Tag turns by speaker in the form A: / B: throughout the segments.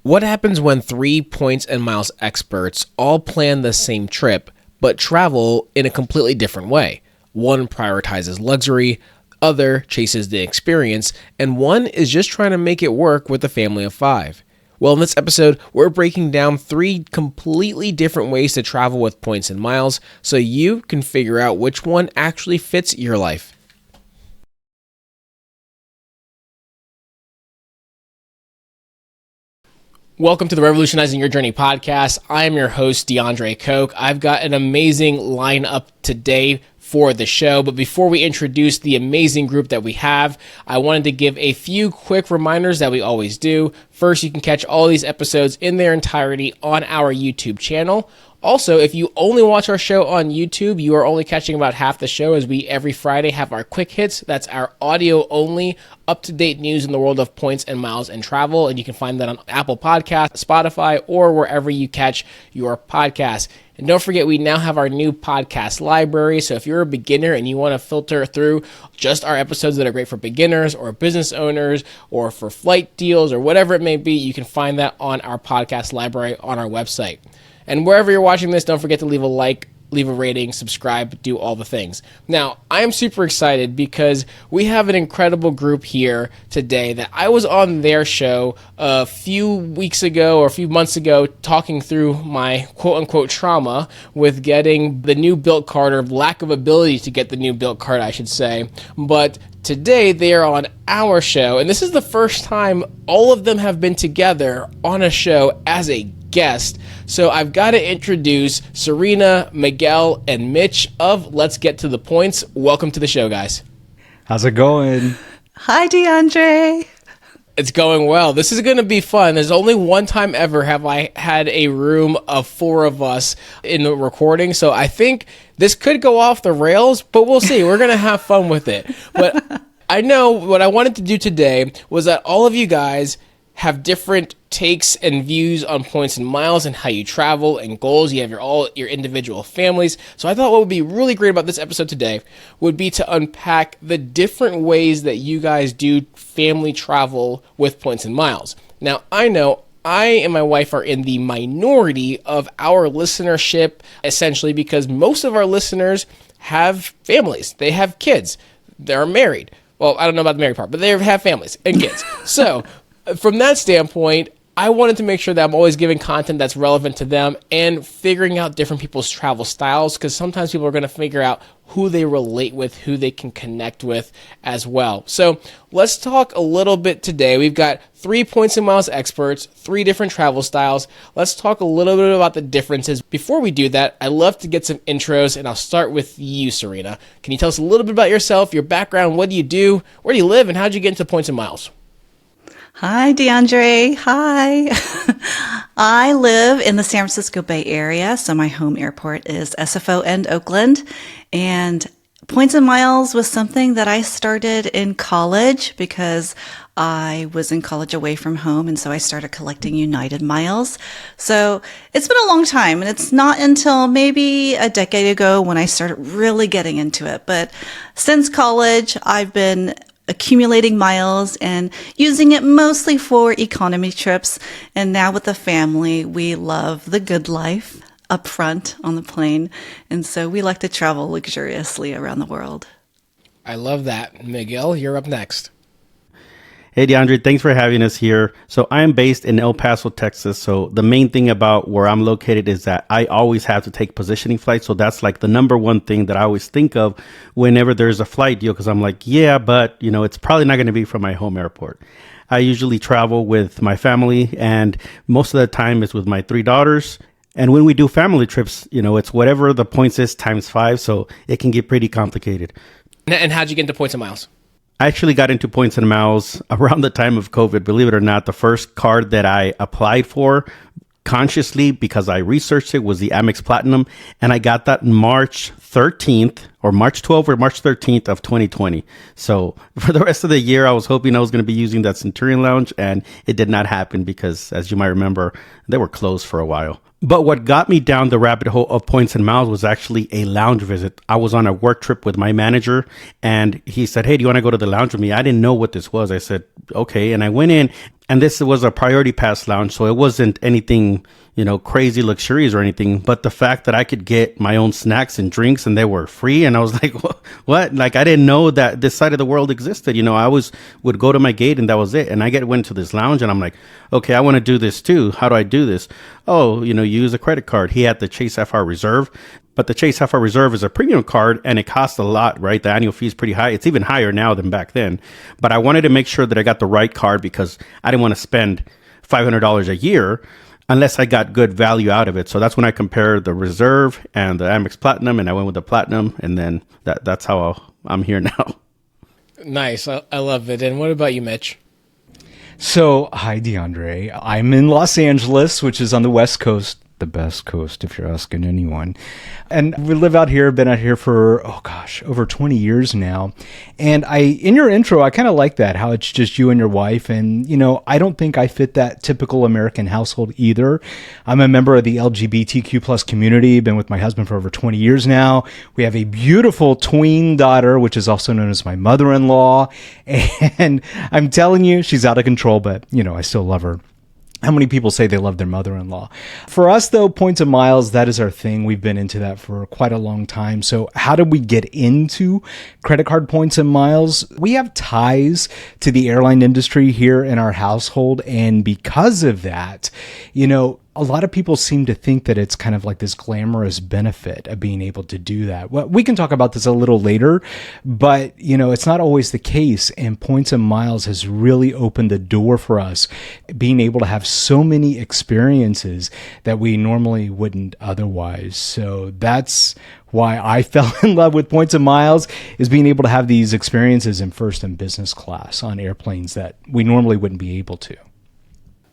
A: What happens when 3 points and miles experts all plan the same trip, but travel in a completely different way? One prioritizes luxury, other chases the experience, and one is just trying to make it work with a family of 5. Well, in this episode, we're breaking down 3 completely different ways to travel with points and miles so you can figure out which one actually fits your life. Welcome to the Revolutionizing Your Journey podcast. I am your host, DeAndre Koch. I've got an amazing lineup today for the show, but before we introduce the amazing group that we have, I wanted to give a few quick reminders that we always do. First, you can catch all these episodes in their entirety on our YouTube channel. Also, if you only watch our show on YouTube, you are only catching about half the show, as we every Friday have our quick hits. That's our audio only, up-to-date news in the world of points and miles and travel. And you can find that on Apple Podcasts, Spotify, or wherever you catch your podcasts. And don't forget, we now have our new podcast library. So if you're a beginner and you want to filter through just our episodes that are great for beginners or business owners or for flight deals or whatever it may be, you can find that on our podcast library on our website. And wherever you're watching this, don't forget to leave a like, leave a rating, subscribe, do all the things. Now, I am super excited because we have an incredible group here today that I was on their show a few weeks ago or a few months ago talking through my quote-unquote trauma with getting the new built card, or lack of ability to get the new built card, I should say. But today they are on our show, and this is the first time all of them have been together on a show as a guest. So I've got to introduce Serena, Miguel, and Mitch of Let's Get to the Points. Welcome to the show, guys.
B: How's it going?
C: Hi, DeAndre.
A: It's going well. This is going to be fun. There's only one time ever have I had a room of 4 of us in the recording, so I think this could go off the rails, but we'll see. We're going to have fun with it. But I know what I wanted to do today was that all of you guys have different takes and views on points and miles and how you travel and goals. You have your individual families. So I thought what would be really great about this episode today would be to unpack the different ways that you guys do family travel with points and miles. Now, I know I and my wife are in the minority of our listenership, essentially because most of our listeners have families. They have kids. They're married. Well, I don't know about the married part, but they have families and kids. So from that standpoint, I wanted to make sure that I'm always giving content that's relevant to them and figuring out different people's travel styles, because sometimes people are going to figure out who they relate with, who they can connect with as well. So let's talk a little bit today. We've got 3 points and miles experts, 3 different travel styles. Let's talk a little bit about the differences. Before we do that, I love to get some intros, and I'll start with you, Serena. Can you tell us a little bit about yourself, your background, what do you do, where do you live, and how did you get into points and miles?
C: Hi, DeAndre. Hi. I live in the San Francisco Bay Area, so my home airport is SFO and Oakland. And points and miles was something that I started in college because I was in college away from home, and so I started collecting United miles. So it's been a long time, and it's not until maybe a decade ago when I started really getting into it. But since college, I've been accumulating miles and using it mostly for economy trips. And now with the family, we love the good life up front on the plane. And so we like to travel luxuriously around the world.
A: I love that. Miguel, you're up next.
B: Hey, DeAndre, thanks for having us here. So I am based in El Paso, Texas. So the main thing about where I'm located is that I always have to take positioning flights. So that's like the number one thing that I always think of whenever there's a flight deal, because I'm like, yeah, but it's probably not going to be from my home airport. I usually travel with my family, and most of the time it's with my 3 daughters. And when we do family trips, it's whatever the points is times 5. So it can get pretty complicated.
A: And how'd you get into points and miles?
B: I actually got into points and miles around the time of COVID. Believe it or not, the first card that I applied for consciously, because I researched it, was the Amex Platinum. And I got that March 13th or March 12th or March 13th of 2020. So for the rest of the year, I was hoping I was going to be using that Centurion Lounge, and it did not happen because, as you might remember, they were closed for a while. But what got me down the rabbit hole of points and miles was actually a lounge visit. I was on a work trip with my manager, and he said, "Hey, do you want to go to the lounge with me?" I didn't know what this was. I said, "Okay." And I went in, And this was a priority pass lounge, so it wasn't anything, crazy luxurious or anything. But the fact that I could get my own snacks and drinks and they were free, and I was like, what? Like, I didn't know that this side of the world existed. I would go to my gate and that was it. And I went to this lounge and I'm like, okay, I want to do this too. How do I do this? Oh, use a credit card. He had the Chase Sapphire Reserve. But the Chase Sapphire Reserve is a premium card and it costs a lot, right? The annual fee is pretty high. It's even higher now than back then. But I wanted to make sure that I got the right card because I didn't want to spend $500 a year unless I got good value out of it. So that's when I compared the Reserve and the Amex Platinum, and I went with the Platinum. And then that's how I'm here now.
A: Nice. I love it. And what about you, Mitch?
D: So, hi, DeAndre. I'm in Los Angeles, which is on the West Coast. The best coast, if you're asking anyone. And we live out here, been out here for, over 20 years now. And in your intro, I kind of like that, how it's just you and your wife. And, I don't think I fit that typical American household either. I'm a member of the LGBTQ plus community, been with my husband for over 20 years now. We have a beautiful tween daughter, which is also known as my mother-in-law. And I'm telling you, she's out of control, but, I still love her. How many people say they love their mother-in-law? For us, though, points and miles, that is our thing. We've been into that for quite a long time. So how did we get into credit card points and miles? We have ties to the airline industry here in our household. And because of that, a lot of people seem to think that it's kind of like this glamorous benefit of being able to do that. Well, we can talk about this a little later, but it's not always the case. And points and miles has really opened the door for us, being able to have so many experiences that we normally wouldn't otherwise. So that's why I fell in love with points and miles, is being able to have these experiences in first and business class on airplanes that we normally wouldn't be able to.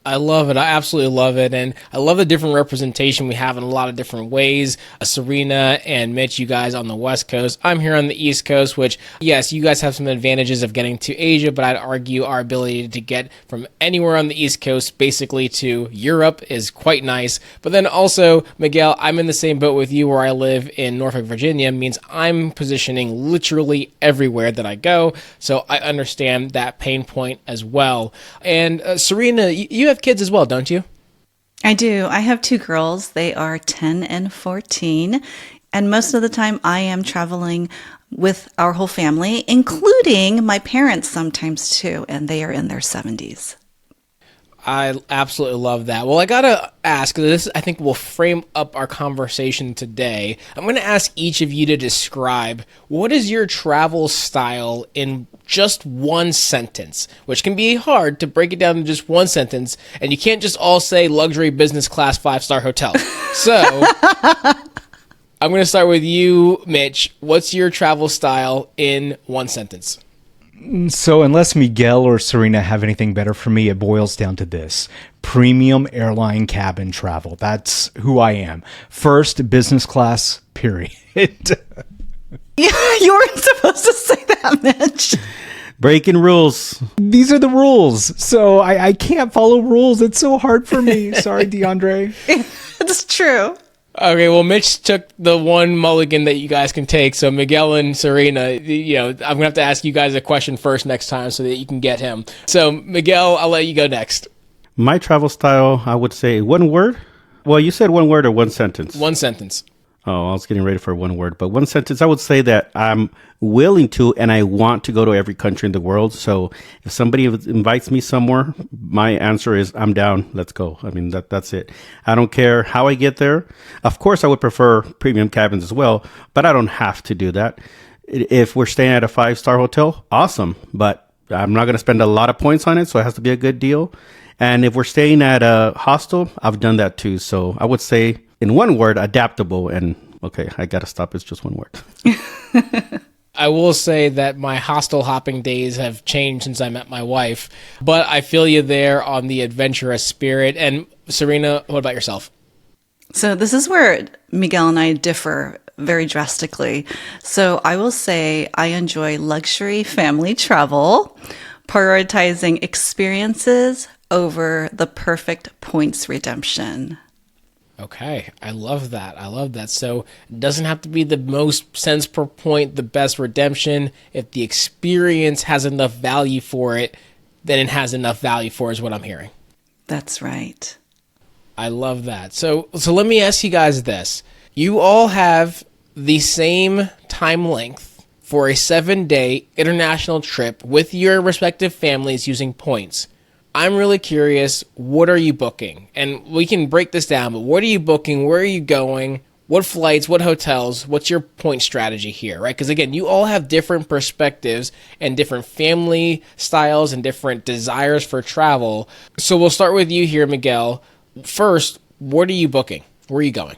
A: I love it. I absolutely love it. And I love the different representation we have in a lot of different ways. Serena and Mitch, you guys on the West Coast. I'm here on the East Coast, which, yes, you guys have some advantages of getting to Asia, but I'd argue our ability to get from anywhere on the East Coast basically to Europe is quite nice. But then also, Miguel, I'm in the same boat with you where I live in Norfolk, Virginia, means I'm positioning literally everywhere that I go. So I understand that pain point as well. And Serena, you have kids as well, don't you?
C: I do. I have two girls. They are 10 and 14. And most of the time I am traveling with our whole family, including my parents sometimes too. And they are in their 70s.
A: I absolutely love that. Well, I got to ask, this I think will frame up our conversation today. I'm going to ask each of you to describe what is your travel style in just one sentence, which can be hard to break it down in just one sentence. And you can't just all say luxury business class 5-star hotel. So I'm going to start with you, Mitch. What's your travel style in one sentence?
D: So unless Miguel or Serena have anything better for me, it boils down to this: premium airline cabin travel. That's who I am. First, business class, period.
C: You weren't supposed to say that, Mitch.
B: Breaking rules.
D: These are the rules. So I can't follow rules. It's so hard for me. Sorry, DeAndre.
C: It's true.
A: Okay, well, Mitch took the one mulligan that you guys can take. So Miguel and Serena, I'm going to have to ask you guys a question first next time so that you can get him. So Miguel, I'll let you go next.
B: My travel style, I would say one word. Well, you said one word or one sentence?
A: One sentence.
B: Oh, I was getting ready for one word, but one sentence. I would say that I'm willing to and I want to go to every country in the world. So if somebody invites me somewhere, my answer is I'm down. Let's go. I mean, that's it. I don't care how I get there. Of course, I would prefer premium cabins as well, but I don't have to do that. If we're staying at a 5-star hotel, awesome. But I'm not going to spend a lot of points on it, so it has to be a good deal. And if we're staying at a hostel, I've done that too. So I would say, in one word, adaptable. And okay, I got to stop. It's just one word.
A: I will say that my hostel hopping days have changed since I met my wife, but I feel you there on the adventurous spirit. And Serena, what about yourself?
C: So this is where Miguel and I differ very drastically. So I will say I enjoy luxury family travel, prioritizing experiences over the perfect points redemption.
A: Okay, I love that. I love that. So it doesn't have to be the most cents per point, the best redemption. If the experience has enough value for it, then it has enough value for, is what I'm hearing.
C: That's right.
A: I love that. So let me ask you guys this. You all have the same time length for a 7-day international trip with your respective families using points. I'm really curious, what are you booking? And we can break this down, but what are you booking? Where are you going? What flights? What hotels? What's your point strategy here, right? Because again, you all have different perspectives and different family styles and different desires for travel. So we'll start with you here, Miguel. First, what are you booking? Where are you going?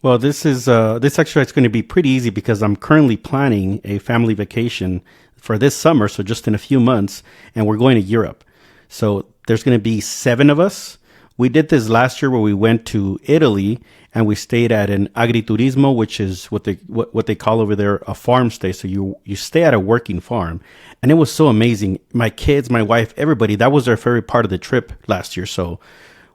B: Well, this actually is going to be pretty easy because I'm currently planning a family vacation for this summer, so just in a few months, and we're going to Europe. So there's going to be 7 of us. We did this last year where we went to Italy and we stayed at an agriturismo, which is what they call over there a farm stay. So you stay at a working farm, and it was so amazing. My kids, my wife, everybody, that was their favorite part of the trip last year. So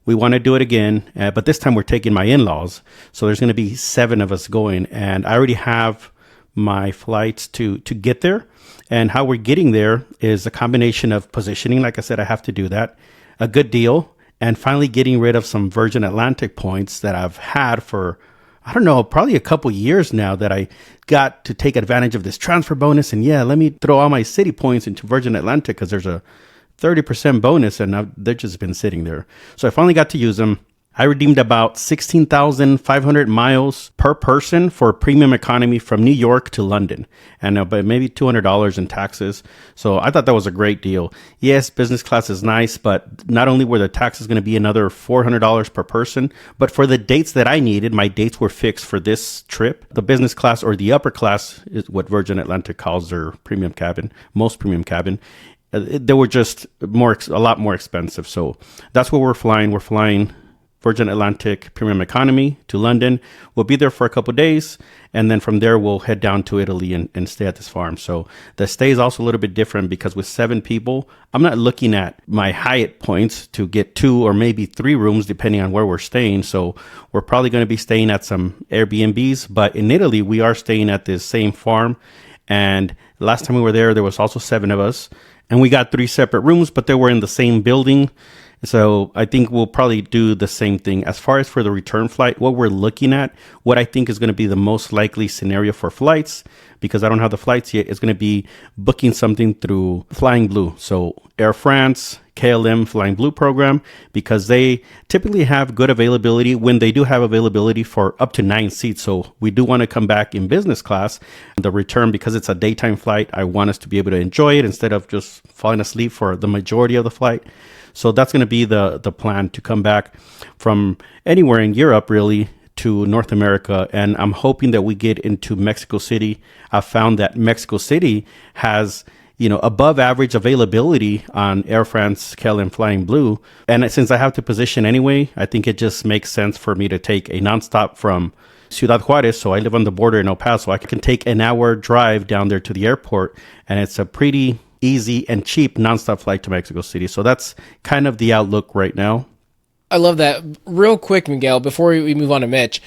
B: we want to do it again, but this time we're taking my in-laws. So there's going to be 7 of us going, and I already have my flights to get there. And how we're getting there is a combination of positioning. Like I said, I have to do that. A good deal. And finally getting rid of some Virgin Atlantic points that I've had for, I don't know, probably a couple years now, that I got to take advantage of this transfer bonus. And yeah, let me throw all my city points into Virgin Atlantic because there's a 30% bonus, and they've just been sitting there. So I finally got to use them. I redeemed about 16,500 miles per person for premium economy from New York to London, and but maybe $200 in taxes. So I thought that was a great deal. Yes, business class is nice, but not only were the taxes going to be another $400 per person, but for the dates that I needed, my dates were fixed for this trip. The business class, or the upper class, is what Virgin Atlantic calls their premium cabin, most premium cabin. They were just a lot more expensive. So that's what we're flying. We're flying Virgin Atlantic Premium Economy to London. We'll be there for a couple of days, and then from there we'll head down to Italy and stay at this farm. So the stay is also a little bit different because with 7 people, I'm not looking at my Hyatt points to get 2 or maybe 3 rooms depending on where we're staying. So we're probably going to be staying at some Airbnbs, but in Italy we are staying at this same farm. And last time we were there was also 7 of us, and we got 3 separate rooms, but they were in the same building. So I think we'll probably do the same thing. As far as for the return flight, what we're looking at, what I think is going to be the most likely scenario for flights, because I don't have the flights yet, is going to be booking something through Flying Blue. So Air France, KLM Flying Blue program, because they typically have good availability when they do have availability for up to 9 seats. So we do want to come back in business class. The return, because it's a daytime flight, I want us to be able to enjoy it instead of just falling asleep for the majority of the flight. So that's going to be the plan, to come back from anywhere in Europe really to North America. And I'm hoping that we get into Mexico City. I found that Mexico City has, above average availability on Air France, KLM Flying Blue. And since I have to position anyway, I think it just makes sense for me to take a nonstop from Ciudad Juarez. So I live on the border in El Paso. I can take an hour drive down there to the airport, and it's a pretty easy and cheap nonstop flight to Mexico City. So that's kind of the outlook right now.
A: I love that. Real quick, Miguel, before we move on to Mitch,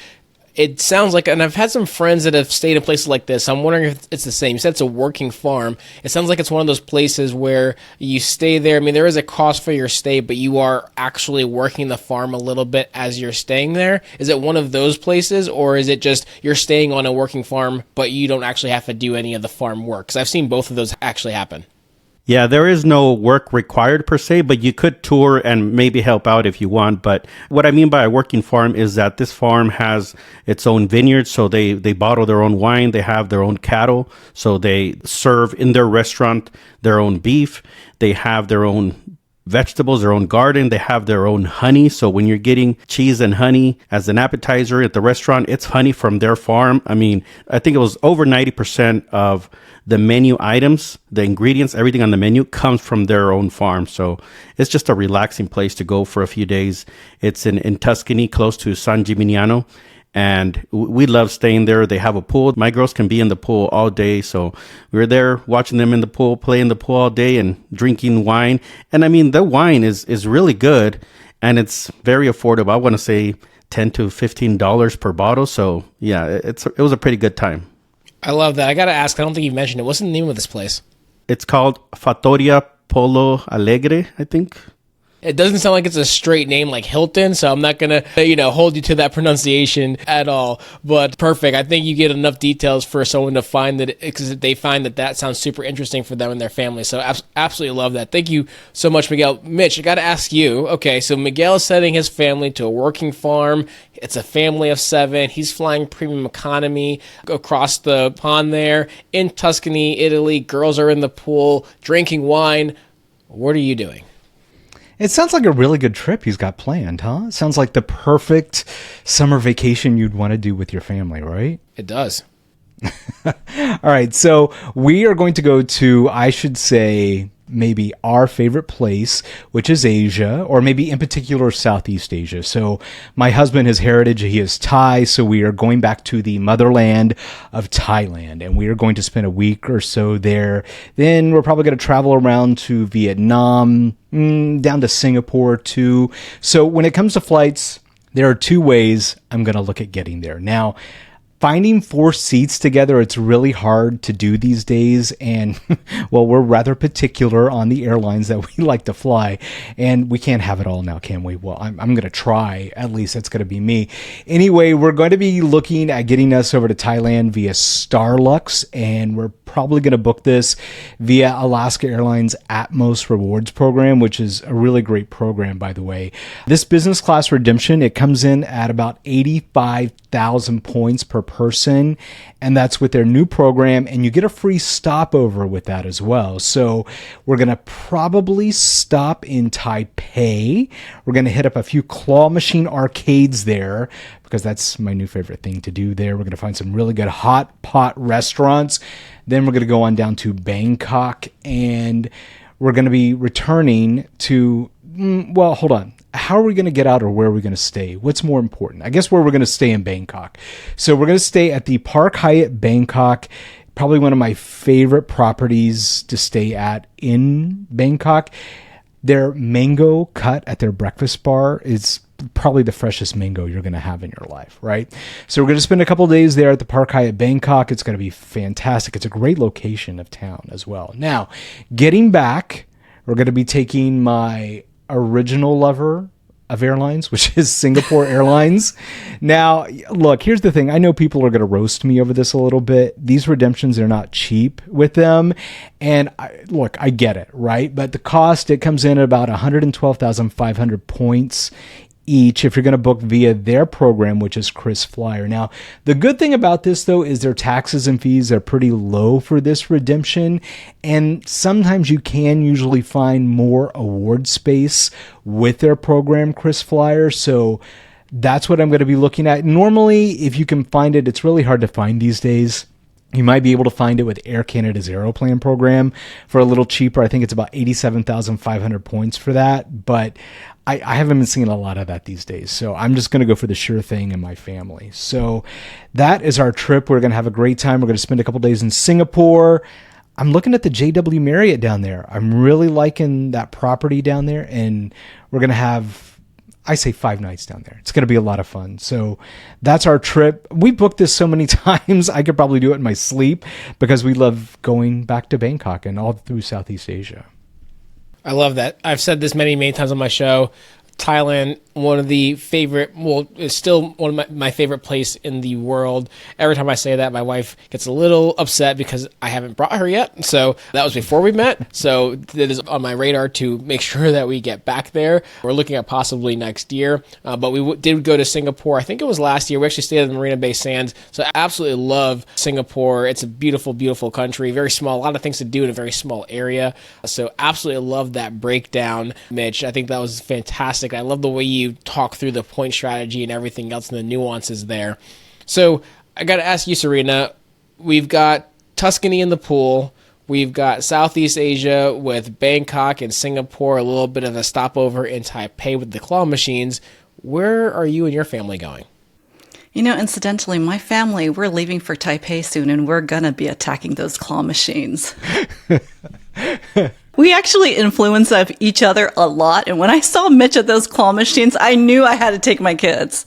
A: it sounds like, and I've had some friends that have stayed in places like this. I'm wondering if it's the same. You said it's a working farm. It sounds like it's one of those places where you stay there. I mean, there is a cost for your stay, but you are actually working the farm a little bit as you're staying there. Is it one of those places, or is it just you're staying on a working farm, but you don't actually have to do any of the farm work? Because I've seen both of those actually happen.
B: Yeah, there is no work required per se, but you could tour and maybe help out if you want. But what I mean by a working farm is that this farm has its own vineyard. So they bottle their own wine. They have their own cattle. So they serve in their restaurant their own beef. They have their own vegetables, their own garden. They have their own honey. So when you're getting cheese and honey as an appetizer at the restaurant, it's honey from their farm. I mean, I think it was over 90% of the menu items, the ingredients, everything on the menu comes from their own farm. So it's just a relaxing place to go for a few days. It's in Tuscany, close to San Gimignano. And we love staying there. They have a pool. My girls can be in the pool all day. So we were there watching them in the pool, play in the pool all day and drinking wine. And I mean, the wine is really good and it's very affordable. I want to say $10 to $15 per bottle. So yeah, it was a pretty good time.
A: I love that. I got to ask, I don't think you mentioned it. What's the name of this place?
B: It's called Fattoria Polo Alegre, I think.
A: It doesn't sound like it's a straight name like Hilton, so I'm not going to, hold you to that pronunciation at all. But perfect. I think you get enough details for someone to find that, because they find that sounds super interesting for them and their family. So absolutely love that. Thank you so much, Miguel. Mitch, I got to ask you, okay, so Miguel is sending his family to a working farm. It's a family of 7. He's flying premium economy across the pond there in Tuscany, Italy. Girls are in the pool, drinking wine. What are you doing?
D: It sounds like a really good trip he's got planned, huh? It sounds like the perfect summer vacation you'd want to do with your family, right?
A: It does.
D: All right, so we are going to go to, I should say, maybe our favorite place, which is Asia, or maybe in particular Southeast Asia. So my husband, his heritage, he is Thai, so we are going back to the motherland of Thailand, and we are going to spend a week or so there. Then we're probably going to travel around to Vietnam, down to Singapore too. So when it comes to flights, there are 2 ways I'm going to look at getting there. Now, finding 4 seats together, it's really hard to do these days. And, well, we're rather particular on the airlines that we like to fly. And we can't have it all now, can we? Well, I'm going to try. At least that's going to be me. Anyway, we're going to be looking at getting us over to Thailand via Starlux. And we're probably going to book this via Alaska Airlines Atmos Rewards program, which is a really great program, by the way. This business class redemption, it comes in at about 85,000 points per person, and that's with their new program, and you get a free stopover with that as well. So we're going to probably stop in Taipei. We're going to hit up a few claw machine arcades there, because that's my new favorite thing to do there. We're going to find some really good hot pot restaurants. Then we're going to go on down to Bangkok, and we're going to be returning to, well, hold on. How are we going to get out, or where are we going to stay? What's more important? I guess where we're going to stay in Bangkok. So we're going to stay at the Park Hyatt Bangkok, probably one of my favorite properties to stay at in Bangkok. Their mango cut at their breakfast bar is probably the freshest mango you're going to have in your life, right? So we're going to spend a couple of days there at the Park Hyatt Bangkok. It's going to be fantastic. It's a great location of town as well. Now, getting back, we're going to be taking my original lover of airlines, which is Singapore Airlines. Now, look, here's the thing. I know people are going to roast me over this a little bit. These redemptions are not cheap with them. And I get it, right? But the cost, it comes in at about 112,500 points each if you're going to book via their program, which is Chris Flyer. Now, the good thing about this, though, is their taxes and fees are pretty low for this redemption. And sometimes you can usually find more award space with their program, Chris Flyer. So that's what I'm going to be looking at. Normally, if you can find it, it's really hard to find these days. You might be able to find it with Air Canada's Aeroplan program for a little cheaper. I think it's about 87,500 points for that. But I haven't been seeing a lot of that these days. So I'm just going to go for the sure thing in my family. So that is our trip. We're going to have a great time. We're going to spend a couple days in Singapore. I'm looking at the JW Marriott down there. I'm really liking that property down there. And we're going to have, I say, 5 nights down there. It's going to be a lot of fun. So that's our trip. We booked this so many times, I could probably do it in my sleep because we love going back to Bangkok and all through Southeast Asia.
A: I love that. I've said this many, many times on my show. Thailand, one of the favorite, well, it's still one of my favorite place in the world. Every time I say that, my wife gets a little upset because I haven't brought her yet. So that was before we met. So that is on my radar to make sure that we get back there. We're looking at possibly next year. But we did go to Singapore. I think it was last year. We actually stayed at the Marina Bay Sands. So I absolutely love Singapore. It's a beautiful, beautiful country. Very small. A lot of things to do in a very small area. So absolutely love that breakdown, Mitch. I think that was fantastic. I love the way you talk through the point strategy and everything else and the nuances there. So I got to ask you, Serena, we've got Tuscany in the pool. We've got Southeast Asia with Bangkok and Singapore, a little bit of a stopover in Taipei with the claw machines. Where are you and your family going?
C: You know, incidentally, my family, we're leaving for Taipei soon, and we're going to be attacking those claw machines. We actually influence each other a lot. And when I saw Mitch at those claw machines, I knew I had to take my kids.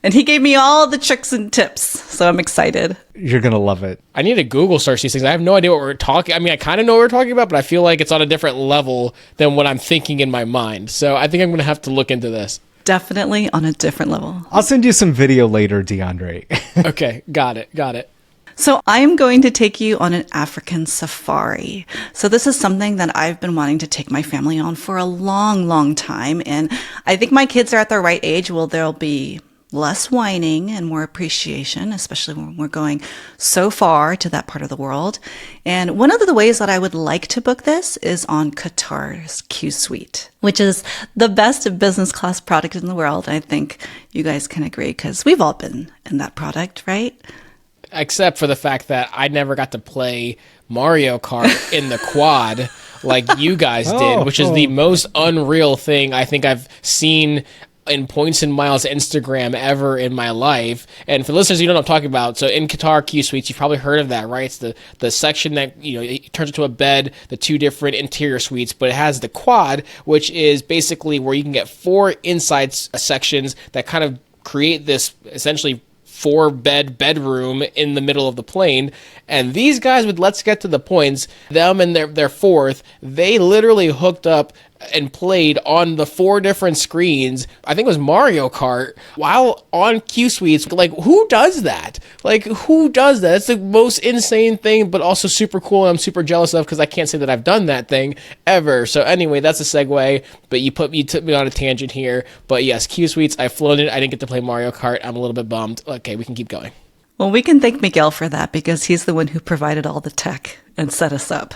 C: And he gave me all the tricks and tips. So I'm excited.
D: You're going to love it.
A: I need to Google search these things. I have no idea what we're talking. I mean, I kind of know what we're talking about, but I feel like it's on a different level than what I'm thinking in my mind. So I think I'm going to have to look into this.
C: Definitely on a different level.
D: I'll send you some video later, DeAndre.
A: Okay, got it.
C: So I'm going to take you on an African safari. So this is something that I've been wanting to take my family on for a long, long time. And I think my kids are at the right age. Well, there'll be less whining and more appreciation, especially when we're going so far to that part of the world. And one of the ways that I would like to book this is on Qatar's Q Suite, which is the best business class product in the world. I think you guys can agree because we've all been in that product, right?
A: Except for the fact that I never got to play Mario Kart in the quad like you guys did, which is the most unreal thing I think I've seen in Points and Miles Instagram ever in my life. And for listeners, you know what I'm talking about. So in Qatar Q Suites, you've probably heard of that, right? It's the section that, you know, it turns into a bed, the two different interior suites, but it has the quad, which is basically where you can get 4 inside sections that kind of create this essentially 4-bed bedroom in the middle of the plane. And these guys with Let's Get to the Points, them and their fourth, they literally hooked up and played on the 4 different screens. I think it was Mario Kart while on Q Suites. Like, who does that? It's the most insane thing, but also super cool. And I'm super jealous of because I can't say that I've done that thing ever. So anyway, that's a segue, but you took me on a tangent here. But yes, Q Suites, I've flown it. I didn't get to play Mario Kart. I'm a little bit bummed. Okay, we can keep going.
C: Well, we can thank Miguel for that because he's the one who provided all the tech and set us up.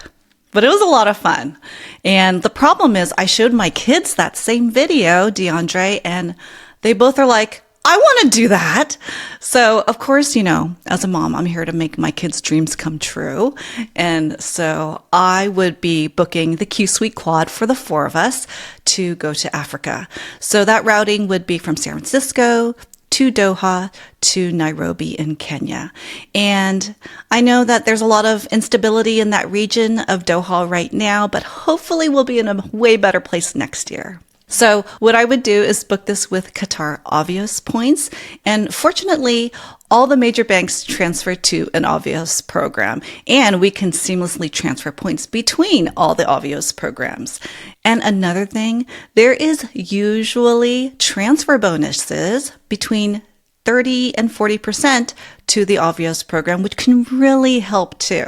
C: But it was a lot of fun. And the problem is I showed my kids that same video, DeAndre, and they both are like, I want to do that. So, of course, you know, as a mom, I'm here to make my kids' dreams come true. And so I would be booking the Q Suite Quad for the 4 of us to go to Africa. So that routing would be from San Francisco to Doha to Nairobi in Kenya. And I know that there's a lot of instability in that region of Doha right now, but hopefully we'll be in a way better place next year. So what I would do is book this with Qatar Avios points. And fortunately, all the major banks transfer to an Avios program, and we can seamlessly transfer points between all the Avios programs. And another thing, there is usually transfer bonuses between 30 and 40% to the Avios program, which can really help too.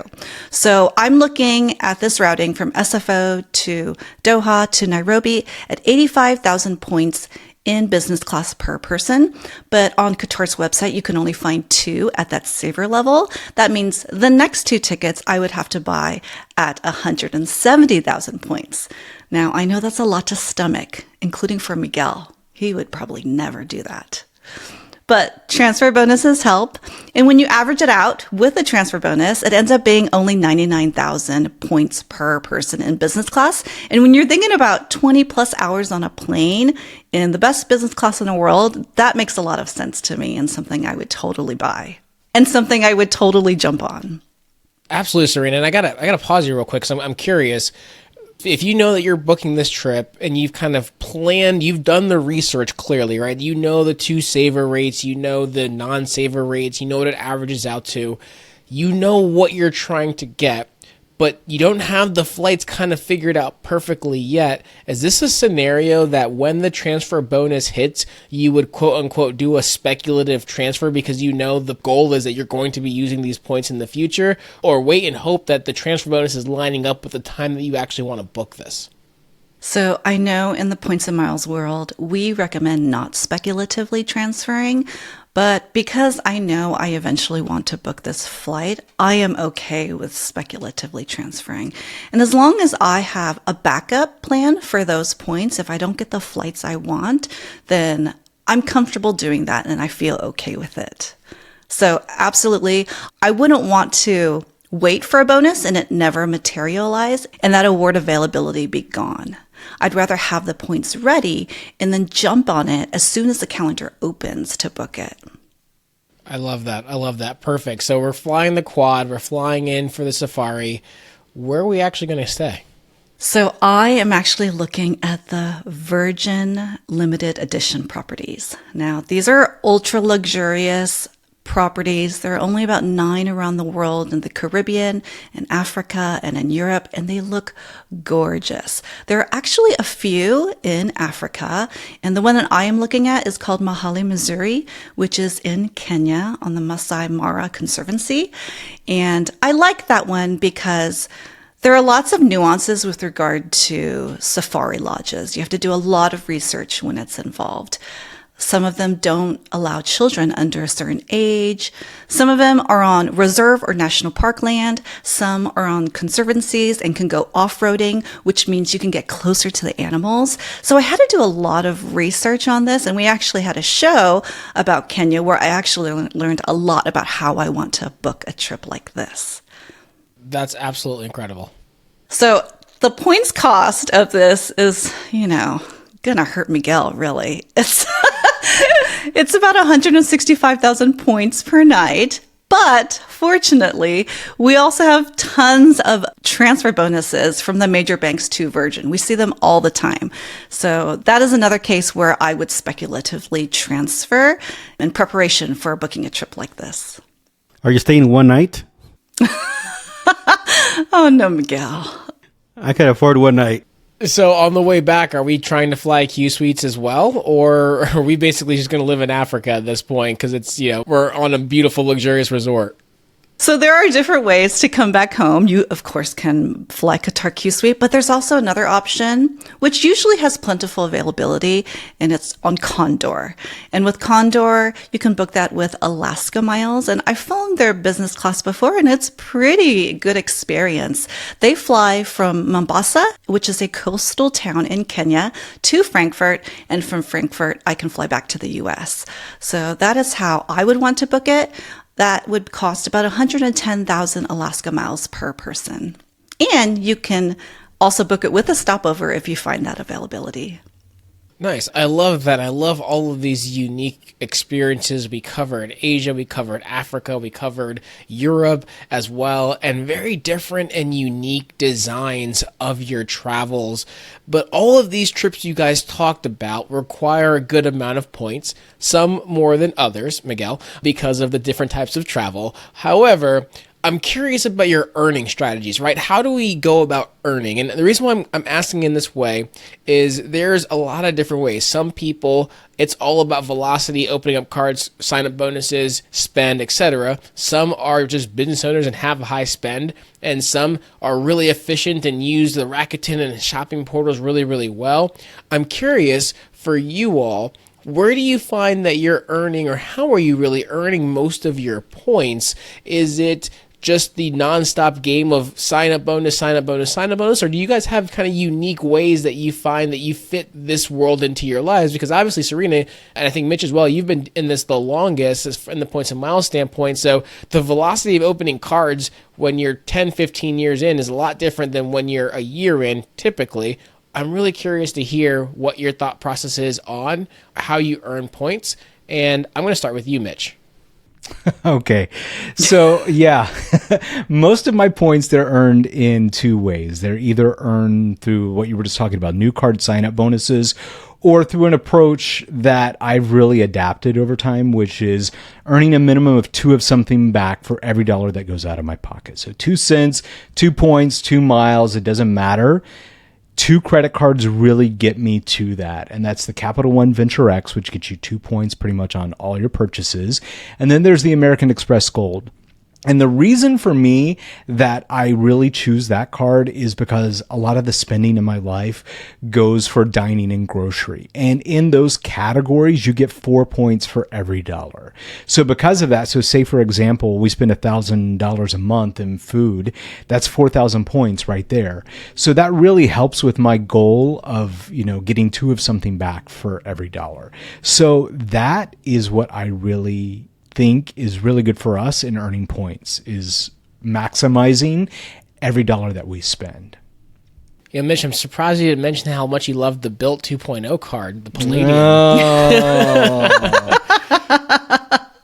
C: So I'm looking at this routing from SFO to Doha to Nairobi at 85,000 points in business class per person. But on Qatar's website, you can only find 2 at that saver level. That means the next 2 tickets I would have to buy at 170,000 points. Now, I know that's a lot to stomach, including for Miguel. He would probably never do that. But transfer bonuses help. And when you average it out with a transfer bonus, it ends up being only 99,000 points per person in business class. And when you're thinking about 20 plus hours on a plane in the best business class in the world, that makes a lot of sense to me and something I would totally buy and something I would totally jump on.
A: Absolutely, Serena. And I gotta pause you real quick because I'm curious. If you know that you're booking this trip and you've kind of planned, you've done the research clearly, right? You know the 2 saver rates, you know the non-saver rates, you know what it averages out to, you know what you're trying to get, but you don't have the flights kind of figured out perfectly yet. Is this a scenario that when the transfer bonus hits, you would quote unquote do a speculative transfer because you know the goal is that you're going to be using these points in the future, or wait and hope that the transfer bonus is lining up with the time that you actually want to book this?
C: So I know in the Points and Miles world, we recommend not speculatively transferring, but because I know I eventually want to book this flight, I am okay with speculatively transferring. And as long as I have a backup plan for those points, if I don't get the flights I want, then I'm comfortable doing that and I feel okay with it. So absolutely, I wouldn't want to wait for a bonus and it never materialize and that award availability be gone. I'd rather have the points ready and then jump on it as soon as the calendar opens to book it.
A: I love that. Perfect. So we're flying the quad. We're flying in for the safari. Where are we actually going to stay?
C: So I am actually looking at the Virgin limited edition properties. Now, these are ultra luxurious properties. There are only about 9 around the world in the Caribbean, in Africa, and in Europe, and they look gorgeous. There are actually a few in Africa, and the one that I am looking at is called Mahali, Missouri, which is in Kenya on the Masai Mara Conservancy. And I like that one because there are lots of nuances with regard to safari lodges. You have to do a lot of research when it's involved. Some of them don't allow children under a certain age. Some of them are on reserve or national park land. Some are on conservancies and can go off-roading, which means you can get closer to the animals. So I had to do a lot of research on this, and we actually had a show about Kenya where I actually learned a lot about how I want to book a trip like this. That's
A: absolutely incredible.
C: So the points cost of this is, gonna hurt Miguel, really. It's about 165,000 points per night. But fortunately, we also have tons of transfer bonuses from the major banks to Virgin. We see them all the time. So that is another case where I would speculatively transfer in preparation for booking a trip like this.
B: Are you staying one night?
C: Oh, no, Miguel.
B: I could afford one night.
A: So on the way back, are we trying to fly Q Suites as well? Or are we basically just going to live in Africa at this point? Because it's, we're on a beautiful, luxurious resort.
C: So there are different ways to come back home. You, of course, can fly Qatar Q Suite, but there's also another option, which usually has plentiful availability, and it's on Condor. And with Condor, you can book that with Alaska Miles. And I've flown their business class before, and it's pretty good experience. They fly from Mombasa, which is a coastal town in Kenya, to Frankfurt. And from Frankfurt, I can fly back to the US. So that is how I would want to book it. That would cost about 110,000 Alaska miles per person. And you can also book it with a stopover if you find that availability.
A: Nice. I love that. I love all of these unique experiences. We covered Asia, we covered Africa, we covered Europe as well, and very different and unique designs of your travels. But all of these trips you guys talked about require a good amount of points, some more than others, Miguel, because of the different types of travel. However, I'm curious about your earning strategies, right? How do we go about earning? And the reason why I'm asking in this way is there's a lot of different ways. Some people, it's all about velocity, opening up cards, sign up bonuses, spend, etc. Some are just business owners and have a high spend, and some are really efficient and use the Rakuten and shopping portals really, really well. I'm curious for you all, where do you find that you're earning, or how are you really earning most of your points? Is it just the nonstop game of sign up bonus, sign up bonus, sign up bonus? Or do you guys have kind of unique ways that you find that you fit this world into your lives? Because obviously Serena, and I think Mitch as well, you've been in this the longest in the points and miles standpoint. So the velocity of opening cards when you're 10, 15 years in is a lot different than when you're a year in typically. I'm really curious to hear what your thought process is on how you earn points. And I'm going to start with you, Mitch.
D: Okay. So yeah, most of my points, they're earned in two ways. They're either earned through what you were just talking about, new card sign-up bonuses, or through an approach that I've really adapted over time, which is earning a minimum of 2 of something back for every dollar that goes out of my pocket. So 2 cents, 2 points, 2 miles, it doesn't matter. 2 credit cards really get me to that. And that's the Capital One Venture X, which gets you 2 points pretty much on all your purchases. And then there's the American Express Gold. And the reason for me that I really choose that card is because a lot of the spending in my life goes for dining and grocery. And in those categories, you get 4 points for every dollar. So because of that, so say for example, we spend $1,000 a month in food, that's 4,000 points right there. So that really helps with my goal of, getting 2 of something back for every dollar. So that is what I really think is really good for us in earning points, is maximizing every dollar that we spend.
A: Yeah, Mitch, I'm surprised you didn't mention how much you loved the Built 2.0 card, the Palladium.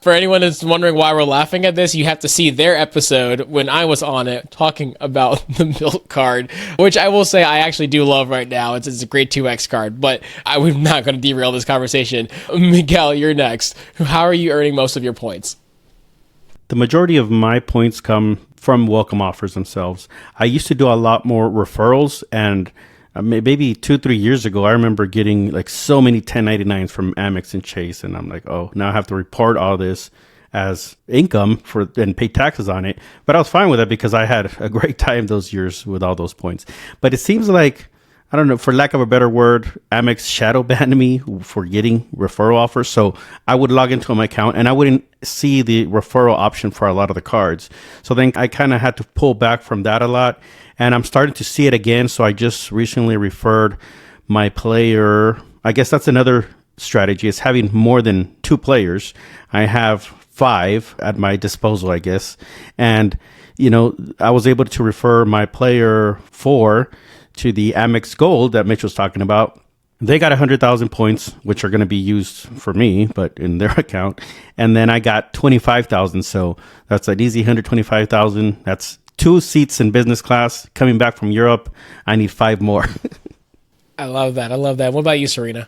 A: For anyone that's wondering why we're laughing at this, you have to see their episode when I was on it talking about the Milt card, which I will say I actually do love right now. It's a great 2X card, but I'm not going to derail this conversation. Miguel, you're next. How are you earning most of your points?
B: The majority of my points come from welcome offers themselves. I used to do a lot more referrals, and maybe 2-3 years ago, I remember getting like so many 1099s from Amex and Chase, and I'm like, oh, now I have to report all this as income and pay taxes on it. But I was fine with it because I had a great time those years with all those points. But it seems like, I don't know, for lack of a better word, Amex shadow banned me for getting referral offers. So I would log into my account and I wouldn't see the referral option for a lot of the cards. So then I kind of had to pull back from that a lot. And I'm starting to see it again. So I just recently referred my player. I guess that's another strategy, is having more than 2 players. I have 5 at my disposal, I guess. And, I was able to refer my player 4 to the Amex Gold that Mitch was talking about. They got 100,000 points, which are going to be used for me, but in their account. And then I got 25,000. So that's an easy 125,000. That's 2 seats in business class. Coming back from Europe, I need 5 more.
A: I love that. What about you, Serena?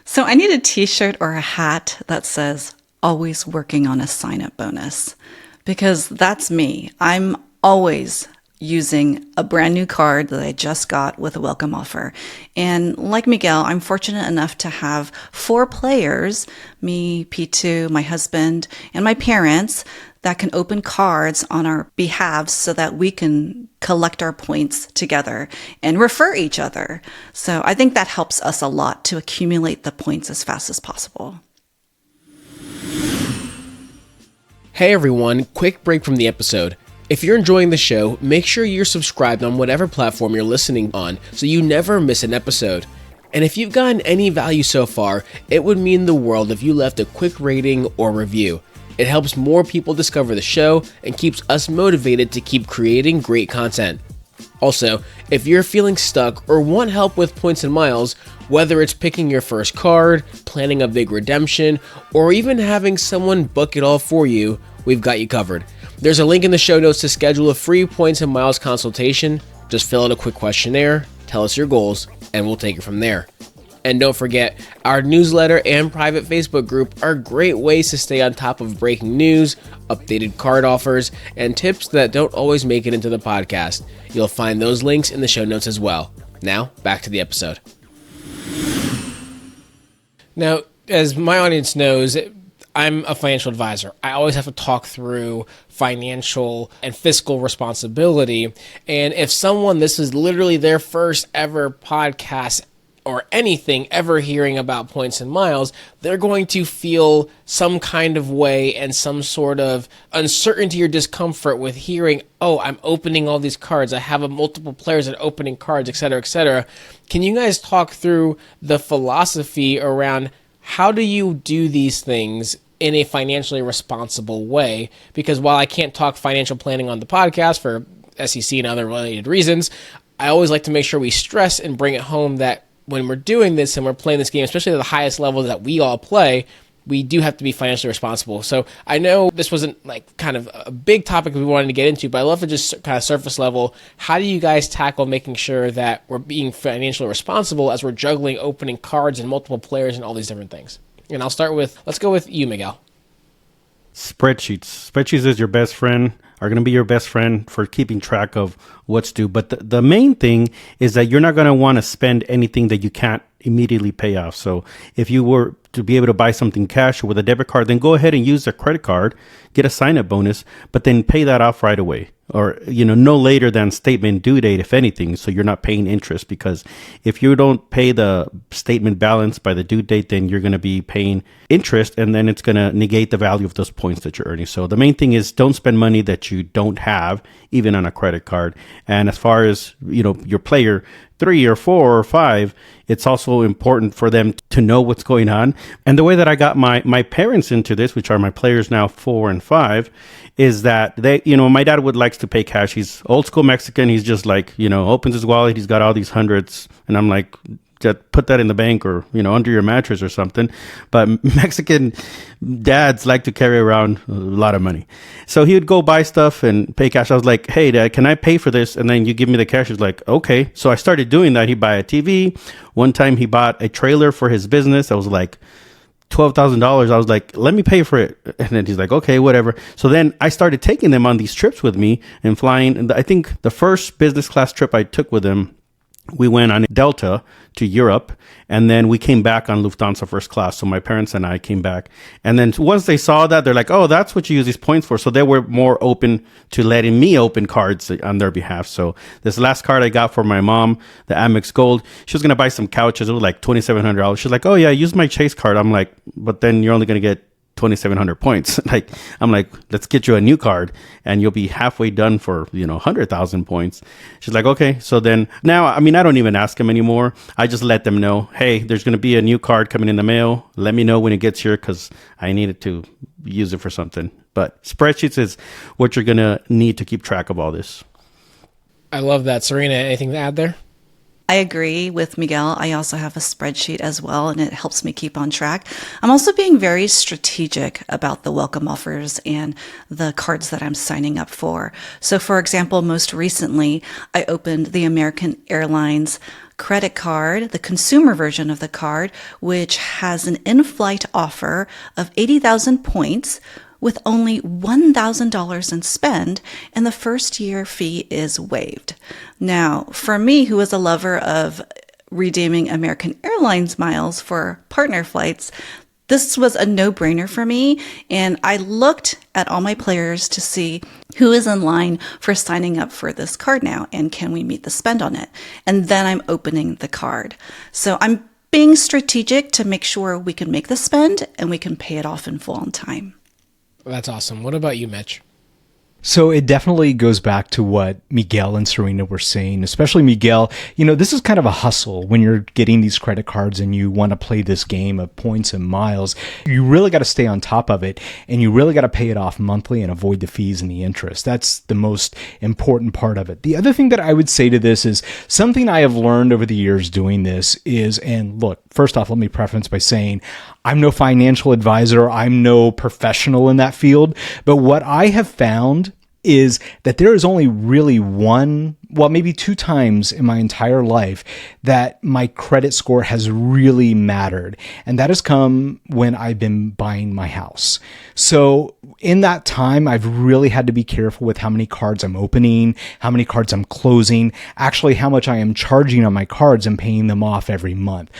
C: So I need a t-shirt or a hat that says, always working on a sign-up bonus, because that's me. I'm always using a brand new card that I just got with a welcome offer. And like Miguel, I'm fortunate enough to have 4 players, me, P2, my husband, and my parents, that can open cards on our behalf so that we can collect our points together and refer each other. So I think that helps us a lot to accumulate the points as fast as possible.
A: Hey everyone, quick break from the episode. If you're enjoying the show, make sure you're subscribed on whatever platform you're listening on so you never miss an episode. And if you've gotten any value so far, it would mean the world if you left a quick rating or review. It helps more people discover the show and keeps us motivated to keep creating great content. Also, if you're feeling stuck or want help with points and miles, whether it's picking your first card, planning a big redemption, or even having someone book it all for you, we've got you covered. There's a link in the show notes to schedule a free points and miles consultation. Just fill out a quick questionnaire, tell us your goals, and we'll take it from there. And don't forget, our newsletter and private Facebook group are great ways to stay on top of breaking news, updated card offers, and tips that don't always make it into the podcast. You'll find those links in the show notes as well. Now, back to the episode. Now, as my audience knows, I'm a financial advisor. I always have to talk through financial and fiscal responsibility. And if this is literally their first ever podcast or anything ever hearing about points and miles, they're going to feel some kind of way and some sort of uncertainty or discomfort with hearing, oh, I'm opening all these cards. I have multiple players that are opening cards, et cetera, et cetera. Can you guys talk through the philosophy around how do you do these things in a financially responsible way? Because while I can't talk financial planning on the podcast for SEC and other related reasons, I always like to make sure we stress and bring it home that when we're doing this and we're playing this game, especially at the highest level that we all play, we do have to be financially responsible. So I know this wasn't like kind of a big topic we wanted to get into, but I love to just kind of surface level. How do you guys tackle making sure that we're being financially responsible as we're juggling opening cards and multiple players and all these different things? And let's go with you, Miguel.
B: Spreadsheets. Spreadsheets is your best friend, are going to be your best friend for keeping track of what's due. But the main thing is that you're not going to want to spend anything that you can't immediately pay off. So if you were to be able to buy something cash or with a debit card, then go ahead and use a credit card, get a sign-up bonus, but then pay that off right away. Or, no later than statement due date, if anything, so you're not paying interest. Because if you don't pay the statement balance by the due date, then you're going to be paying interest, and then it's going to negate the value of those points that you're earning. So the main thing is don't spend money that you don't have, even on a credit card. And as far as, your player 3 or 4 or 5, it's also important for them to know what's going on. And the way that I got my parents into this, which are my players now 4 and 5, is that they, my dad likes to pay cash. He's old school Mexican. He's just like, opens his wallet. He's got all these hundreds. And I'm like, put that in the bank or, under your mattress or something. But Mexican dads like to carry around a lot of money. So he would go buy stuff and pay cash. I was like, hey, Dad, can I pay for this? And then you give me the cash. He's like, okay. So I started doing that. He'd buy a TV. One time he bought a trailer for his business. I was like, $12,000. I was like, let me pay for it. And then he's like, okay, whatever. So then I started taking them on these trips with me and flying. And I think the first business class trip I took with him, we went on Delta to Europe, and then we came back on Lufthansa first class. So my parents and I came back. And then once they saw that, they're like, oh, that's what you use these points for. So they were more open to letting me open cards on their behalf. So this last card I got for my mom, the Amex Gold, she was going to buy some couches. It was like $2,700. She's like, oh yeah, use my Chase card. I'm like, but then you're only going to get 2,700 points. I'm like, let's get you a new card and you'll be halfway done for, 100,000 points. She's like, okay. So then now, I don't even ask them anymore. I just let them know, hey, there's going to be a new card coming in the mail. Let me know when it gets here because I needed to use it for something. But spreadsheets is what you're going to need to keep track of all this.
A: I love that. Serena, anything to add there?
C: I agree with Miguel. I also have a spreadsheet as well, and it helps me keep on track. I'm also being very strategic about the welcome offers and the cards that I'm signing up for. So, for example, most recently, I opened the American Airlines credit card, the consumer version of the card, which has an in-flight offer of 80,000 points with only $1,000 in spend, and the first year fee is waived. Now, for me, who is a lover of redeeming American Airlines miles for partner flights, this was a no-brainer for me, and I looked at all my players to see who is in line for signing up for this card now, and can we meet the spend on it? And then I'm opening the card. So I'm being strategic to make sure we can make the spend and we can pay it off in full on time.
A: That's awesome. What about you, Mitch?
D: So it definitely goes back to what Miguel and Serena were saying, especially Miguel. This is kind of a hustle when you're getting these credit cards and you want to play this game of points and miles. You really got to stay on top of it, and you really got to pay it off monthly and avoid the fees and the interest. That's the most important part of it. The other thing that I would say to this is something I have learned over the years doing this is, and look, first off, let me preface by saying I'm no financial advisor. I'm no professional in that field. But what I have found is that there is only really one, well, maybe two times in my entire life that my credit score has really mattered. And that has come when I've been buying my house. So in that time, I've really had to be careful with how many cards I'm opening, how many cards I'm closing, actually how much I am charging on my cards and paying them off every month.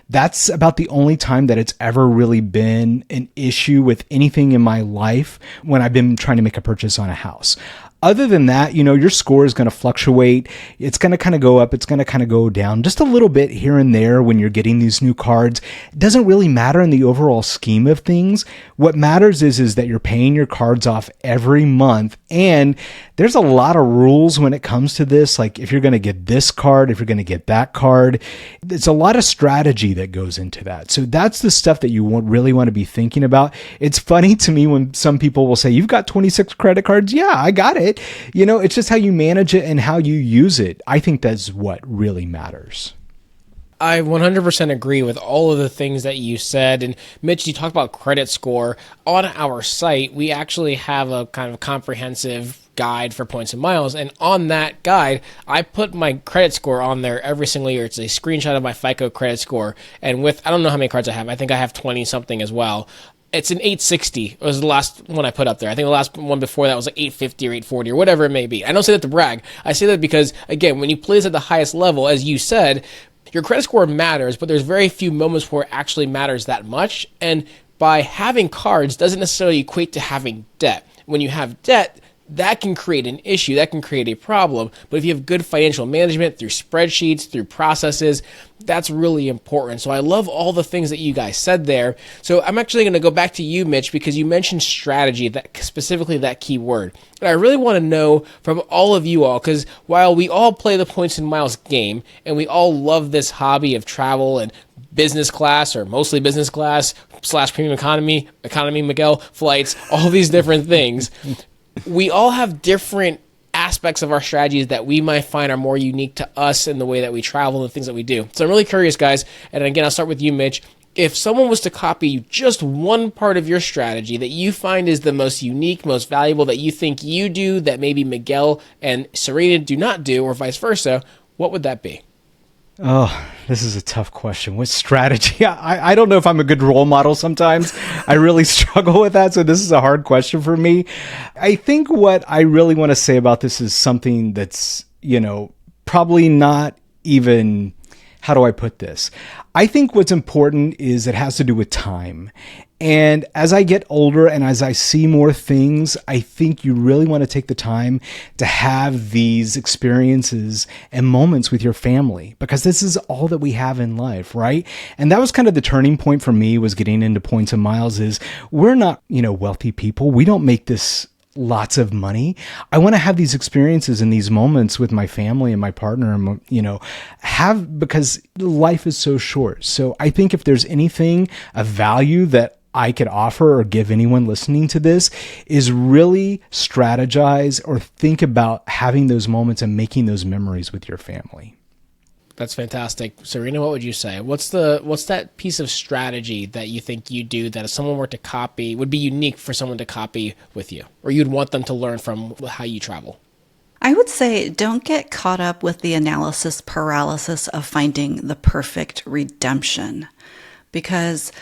D: That's about the only time that it's ever really been an issue with anything in my life when I've been trying to make a purchase on a house. Other than that, your score is going to fluctuate. It's going to kind of go up. It's going to kind of go down just a little bit here and there when you're getting these new cards. It doesn't really matter in the overall scheme of things. What matters is that you're paying your cards off every month. And there's a lot of rules when it comes to this. Like if you're going to get this card, if you're going to get that card, it's a lot of strategy that goes into that. So that's the stuff that you really want to be thinking about. It's funny to me when some people will say, you've got 26 credit cards. Yeah, I got it. It's just how you manage it and how you use it. I think that's what really matters.
A: I 100% agree with all of the things that you said. And Mitch, you talked about credit score. On our site, we actually have a kind of comprehensive guide for points and miles. And on that guide, I put my credit score on there every single year. It's a screenshot of my FICO credit score. And I don't know how many cards I have. I think I have 20 something as well. It's an 860. It was the last one I put up there. I think the last one before that was like 850 or 840 or whatever it may be. I don't say that to brag. I say that because, again, when you play this at the highest level, as you said, your credit score matters, but there's very few moments where it actually matters that much. And by having cards doesn't necessarily equate to having debt. When you have debt, that can create an issue, that can create a problem. But if you have good financial management through spreadsheets, through processes, that's really important. So I love all the things that you guys said there. So I'm actually going to go back to you, Mitch, because you mentioned strategy, that specifically that key word. And I really want to know from all of you all, because while we all play the points and miles game, and we all love this hobby of travel and business class, or mostly business class / premium economy, Miguel, flights, all these different things, we all have different aspects of our strategies that we might find are more unique to us in the way that we travel and the things that we do. So I'm really curious, guys. And again, I'll start with you, Mitch. If someone was to copy just one part of your strategy that you find is the most unique, most valuable, that you think you do that maybe Miguel and Serena do not do, or vice versa, what would that be?
D: Oh, this is a tough question. What strategy? I don't know if I'm a good role model sometimes. I really struggle with that. So this is a hard question for me. I think what I really want to say about this is something that's, probably not even, how do I put this? I think what's important is it has to do with time. And as I get older and as I see more things, I think you really want to take the time to have these experiences and moments with your family, because this is all that we have in life, right? And that was kind of the turning point for me, was getting into points and miles. Is we're not, wealthy people. We don't make this lots of money. I want to have these experiences and these moments with my family and my partner, and, because life is so short. So I think if there's anything of value that I could offer or give anyone listening to this, is really strategize or think about having those moments and making those memories with your family.
A: That's fantastic. Serena, what would you say? What's that piece of strategy that you think you do that if someone were to copy, would be unique for someone to copy with you, or you'd want them to learn from how you travel?
C: I would say don't get caught up with the analysis paralysis of finding the perfect redemption. Because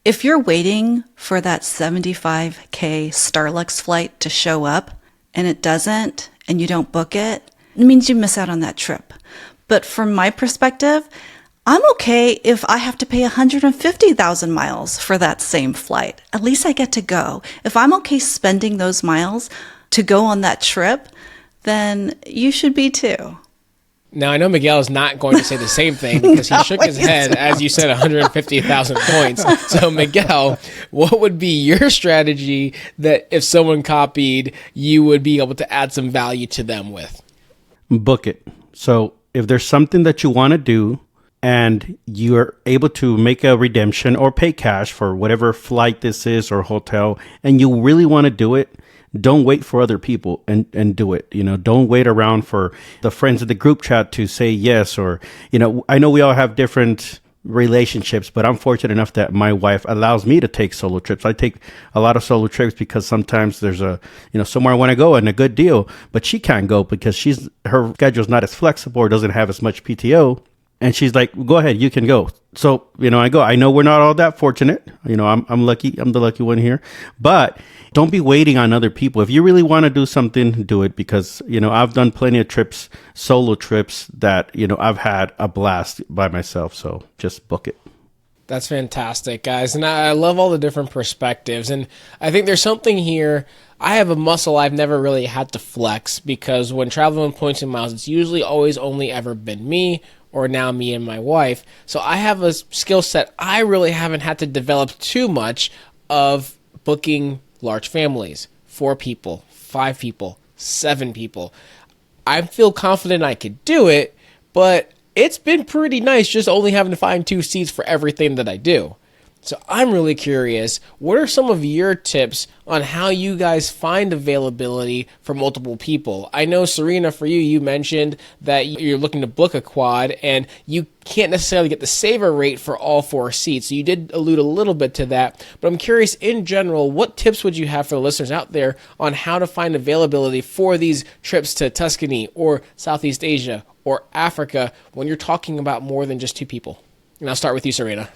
C: if you're waiting for that 75K Starlux flight to show up and it doesn't, and you don't book it, it means you miss out on that trip. But from my perspective, I'm okay if I have to pay 150,000 miles for that same flight. At least I get to go. If I'm okay spending those miles to go on that trip, then you should be too.
A: Now, I know Miguel is not going to say the same thing because he shook his head as you said 150,000 points. So, Miguel, what would be your strategy that if someone copied, you would be able to add some value to them with?
B: Book it. So if there's something that you want to do and you're able to make a redemption or pay cash for whatever flight this is or hotel, and you really want to do it, don't wait for other people and do it. Don't wait around for the friends of the group chat to say yes. Or, I know we all have different relationships, but I'm fortunate enough that my wife allows me to take solo trips. I take a lot of solo trips because sometimes there's somewhere I want to go and a good deal, but she can't go because her schedule's not as flexible or doesn't have as much PTO. And she's like, go ahead, you can go. So, I go. I know we're not all that fortunate. I'm lucky. I'm the lucky one here. But don't be waiting on other people. If you really want to do something, do it. Because, I've done plenty of trips, solo trips that, I've had a blast by myself. So just book it.
A: That's fantastic, guys. And I love all the different perspectives. And I think there's something here. I have a muscle I've never really had to flex, because when traveling points and miles, it's usually always only ever been me, or now me and my wife. So I have a skill set I really haven't had to develop too much of booking large families, 4 people, 5 people, 7 people. I feel confident I could do it, but it's been pretty nice just only having to find 2 seats for everything that I do. So I'm really curious, what are some of your tips on how you guys find availability for multiple people? I know, Serena, for you, you mentioned that you're looking to book a quad and you can't necessarily get the saver rate for all 4 seats. So you did allude a little bit to that, but I'm curious in general, what tips would you have for the listeners out there on how to find availability for these trips to Tuscany or Southeast Asia or Africa when you're talking about more than just 2 people? And I'll start with you, Serena.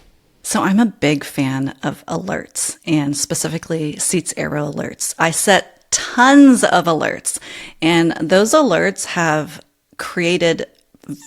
C: So I'm a big fan of alerts, and specifically Seats Aero alerts. I set tons of alerts, and those alerts have created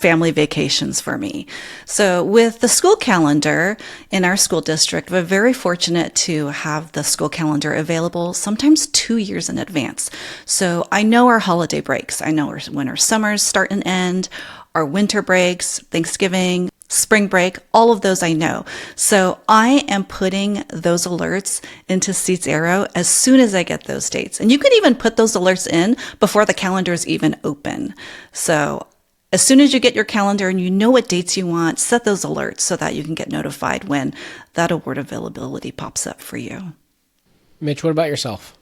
C: family vacations for me. So with the school calendar in our school district, we're very fortunate to have the school calendar available sometimes 2 years in advance. So I know our holiday breaks. I know when our summers start and end, our winter breaks, Thanksgiving, spring break, all of those I know. So I am putting those alerts into Seats Aero as soon as I get those dates. And you can even put those alerts in before the calendar is even open. So as soon as you get your calendar and you know what dates you want, set those alerts so that you can get notified when that award availability pops up for you.
A: Mitch, what about yourself?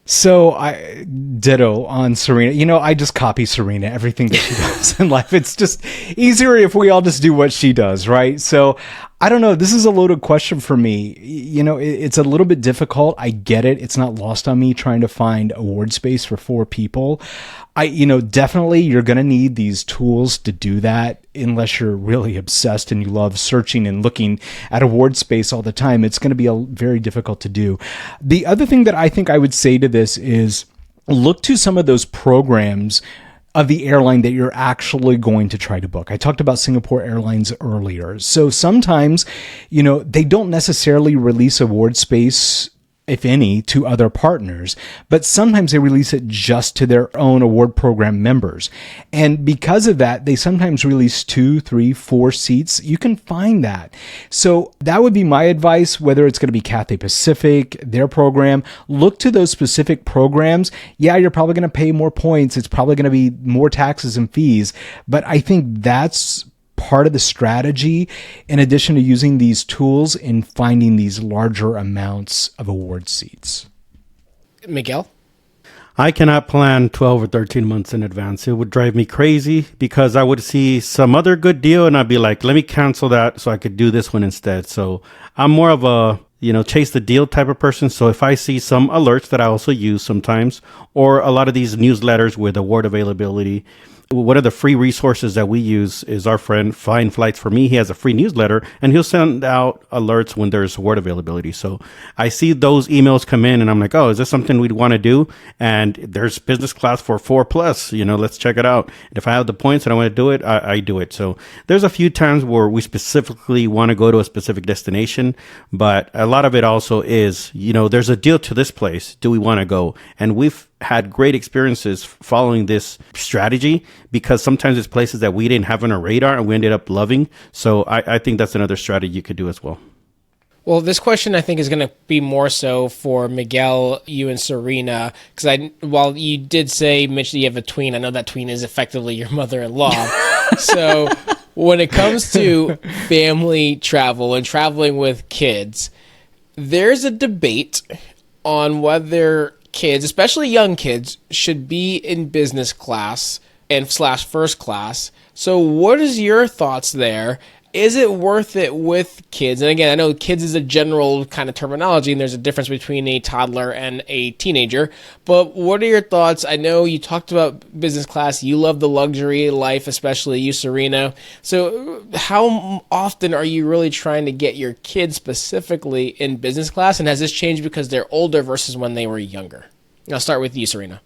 D: So I ditto on Serena. I just copy Serena, everything that she does in life. It's just easier if we all just do what she does, right? So I don't know. This is a loaded question for me. It's a little bit difficult. I get it. It's not lost on me trying to find award space for 4 people. Definitely you're going to need these tools to do that unless you're really obsessed and you love searching and looking at award space all the time. It's going to be very difficult to do. The other thing that I think I would say to this is look to some of those programs of the airline that you're actually going to try to book. I talked about Singapore Airlines earlier. So sometimes, they don't necessarily release award space, if any, to other partners, but sometimes they release it just to their own award program members. And because of that, they sometimes release 2, 3, 4 seats. You can find that. So that would be my advice, whether it's going to be Cathay Pacific, their program, look to those specific programs. Yeah, you're probably going to pay more points. It's probably going to be more taxes and fees, but I think that's part of the strategy, in addition to using these tools in finding these larger amounts of award seats.
A: Miguel?
B: I cannot plan 12 or 13 months in advance. It would drive me crazy because I would see some other good deal and I'd be like, let me cancel that so I could do this one instead. So I'm more of a, chase the deal type of person. So if I see some alerts that I also use sometimes, or a lot of these newsletters with award availability, one of the free resources that we use is our friend Find Flights for Me. He has a free newsletter and he'll send out alerts when there's award availability. So I see those emails come in and I'm like, oh, is this something we'd want to do? And there's business class for 4+, let's check it out. And if I have the points and I want to do it, I do it. So there's a few times where we specifically want to go to a specific destination, but a lot of it also is, there's a deal to this place. Do we want to go? And we've had great experiences following this strategy because sometimes it's places that we didn't have on our radar and we ended up loving. So I think that's another strategy you could do as well.
A: Well, this question I think is going to be more so for Miguel, you and Serena, because while you did say, Mitch, that you have a tween, I know that tween is effectively your mother-in-law. So when it comes to family travel and traveling with kids, there's a debate on whether kids, especially young kids, should be in business class and / first class. So what is your thoughts there? Is it worth it with kids? And again, I know kids is a general kind of terminology, and there's a difference between a toddler and a teenager. But what are your thoughts? I know you talked about business class. You love the luxury life, especially you, Serena. So how often are you really trying to get your kids specifically in business class? And has this changed because they're older versus when they were younger? I'll start with you, Serena.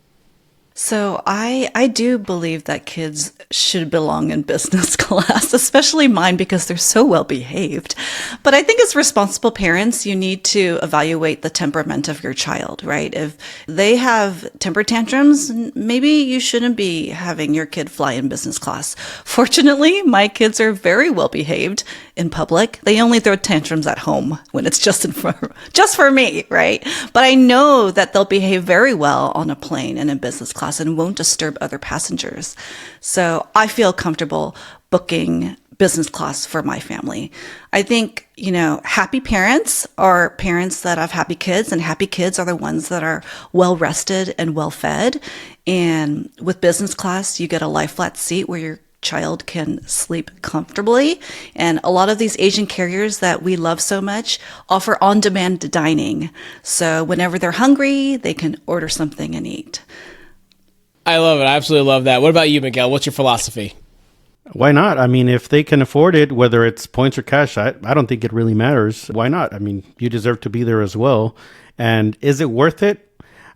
C: So I do believe that kids should belong in business class, especially mine because they're so well behaved. But I think as responsible parents, you need to evaluate the temperament of your child, right? If they have temper tantrums, maybe you shouldn't be having your kid fly in business class. Fortunately, my kids are very well behaved in public. They only throw tantrums at home when it's just for me, right? But I know that they'll behave very well on a plane and in business class and won't disturb other passengers. So I feel comfortable booking business class for my family. I think, happy parents are parents that have happy kids, and happy kids are the ones that are well rested and well fed. And with business class, you get a lie flat seat where your child can sleep comfortably. And a lot of these Asian carriers that we love so much offer on-demand dining. So whenever they're hungry, they can order something and eat.
A: I love it. I absolutely love that. What about you, Miguel? What's your philosophy?
B: Why not? I mean, if they can afford it, whether it's points or cash, I don't think it really matters. Why not? I mean, you deserve to be there as well. And is it worth it?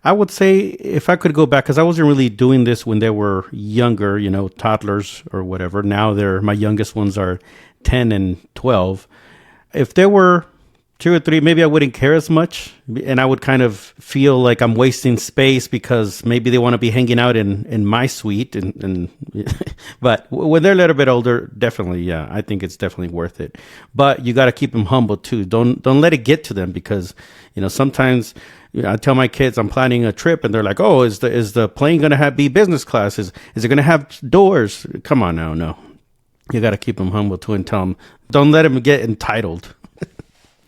B: I would say if I could go back, because I wasn't really doing this when they were younger, toddlers or whatever. Now my youngest ones are 10 and 12. If they were 2 or 3, maybe I wouldn't care as much. And I would kind of feel like I'm wasting space because maybe they want to be hanging out in my suite. But when they're a little bit older, definitely, yeah, I think it's definitely worth it. But you got to keep them humble too. Don't let it get to them because, sometimes I tell my kids I'm planning a trip and they're like, oh, is the plane going to be business class? Is it going to have doors? Come on now. No, you got to keep them humble too and tell them, don't let them get entitled.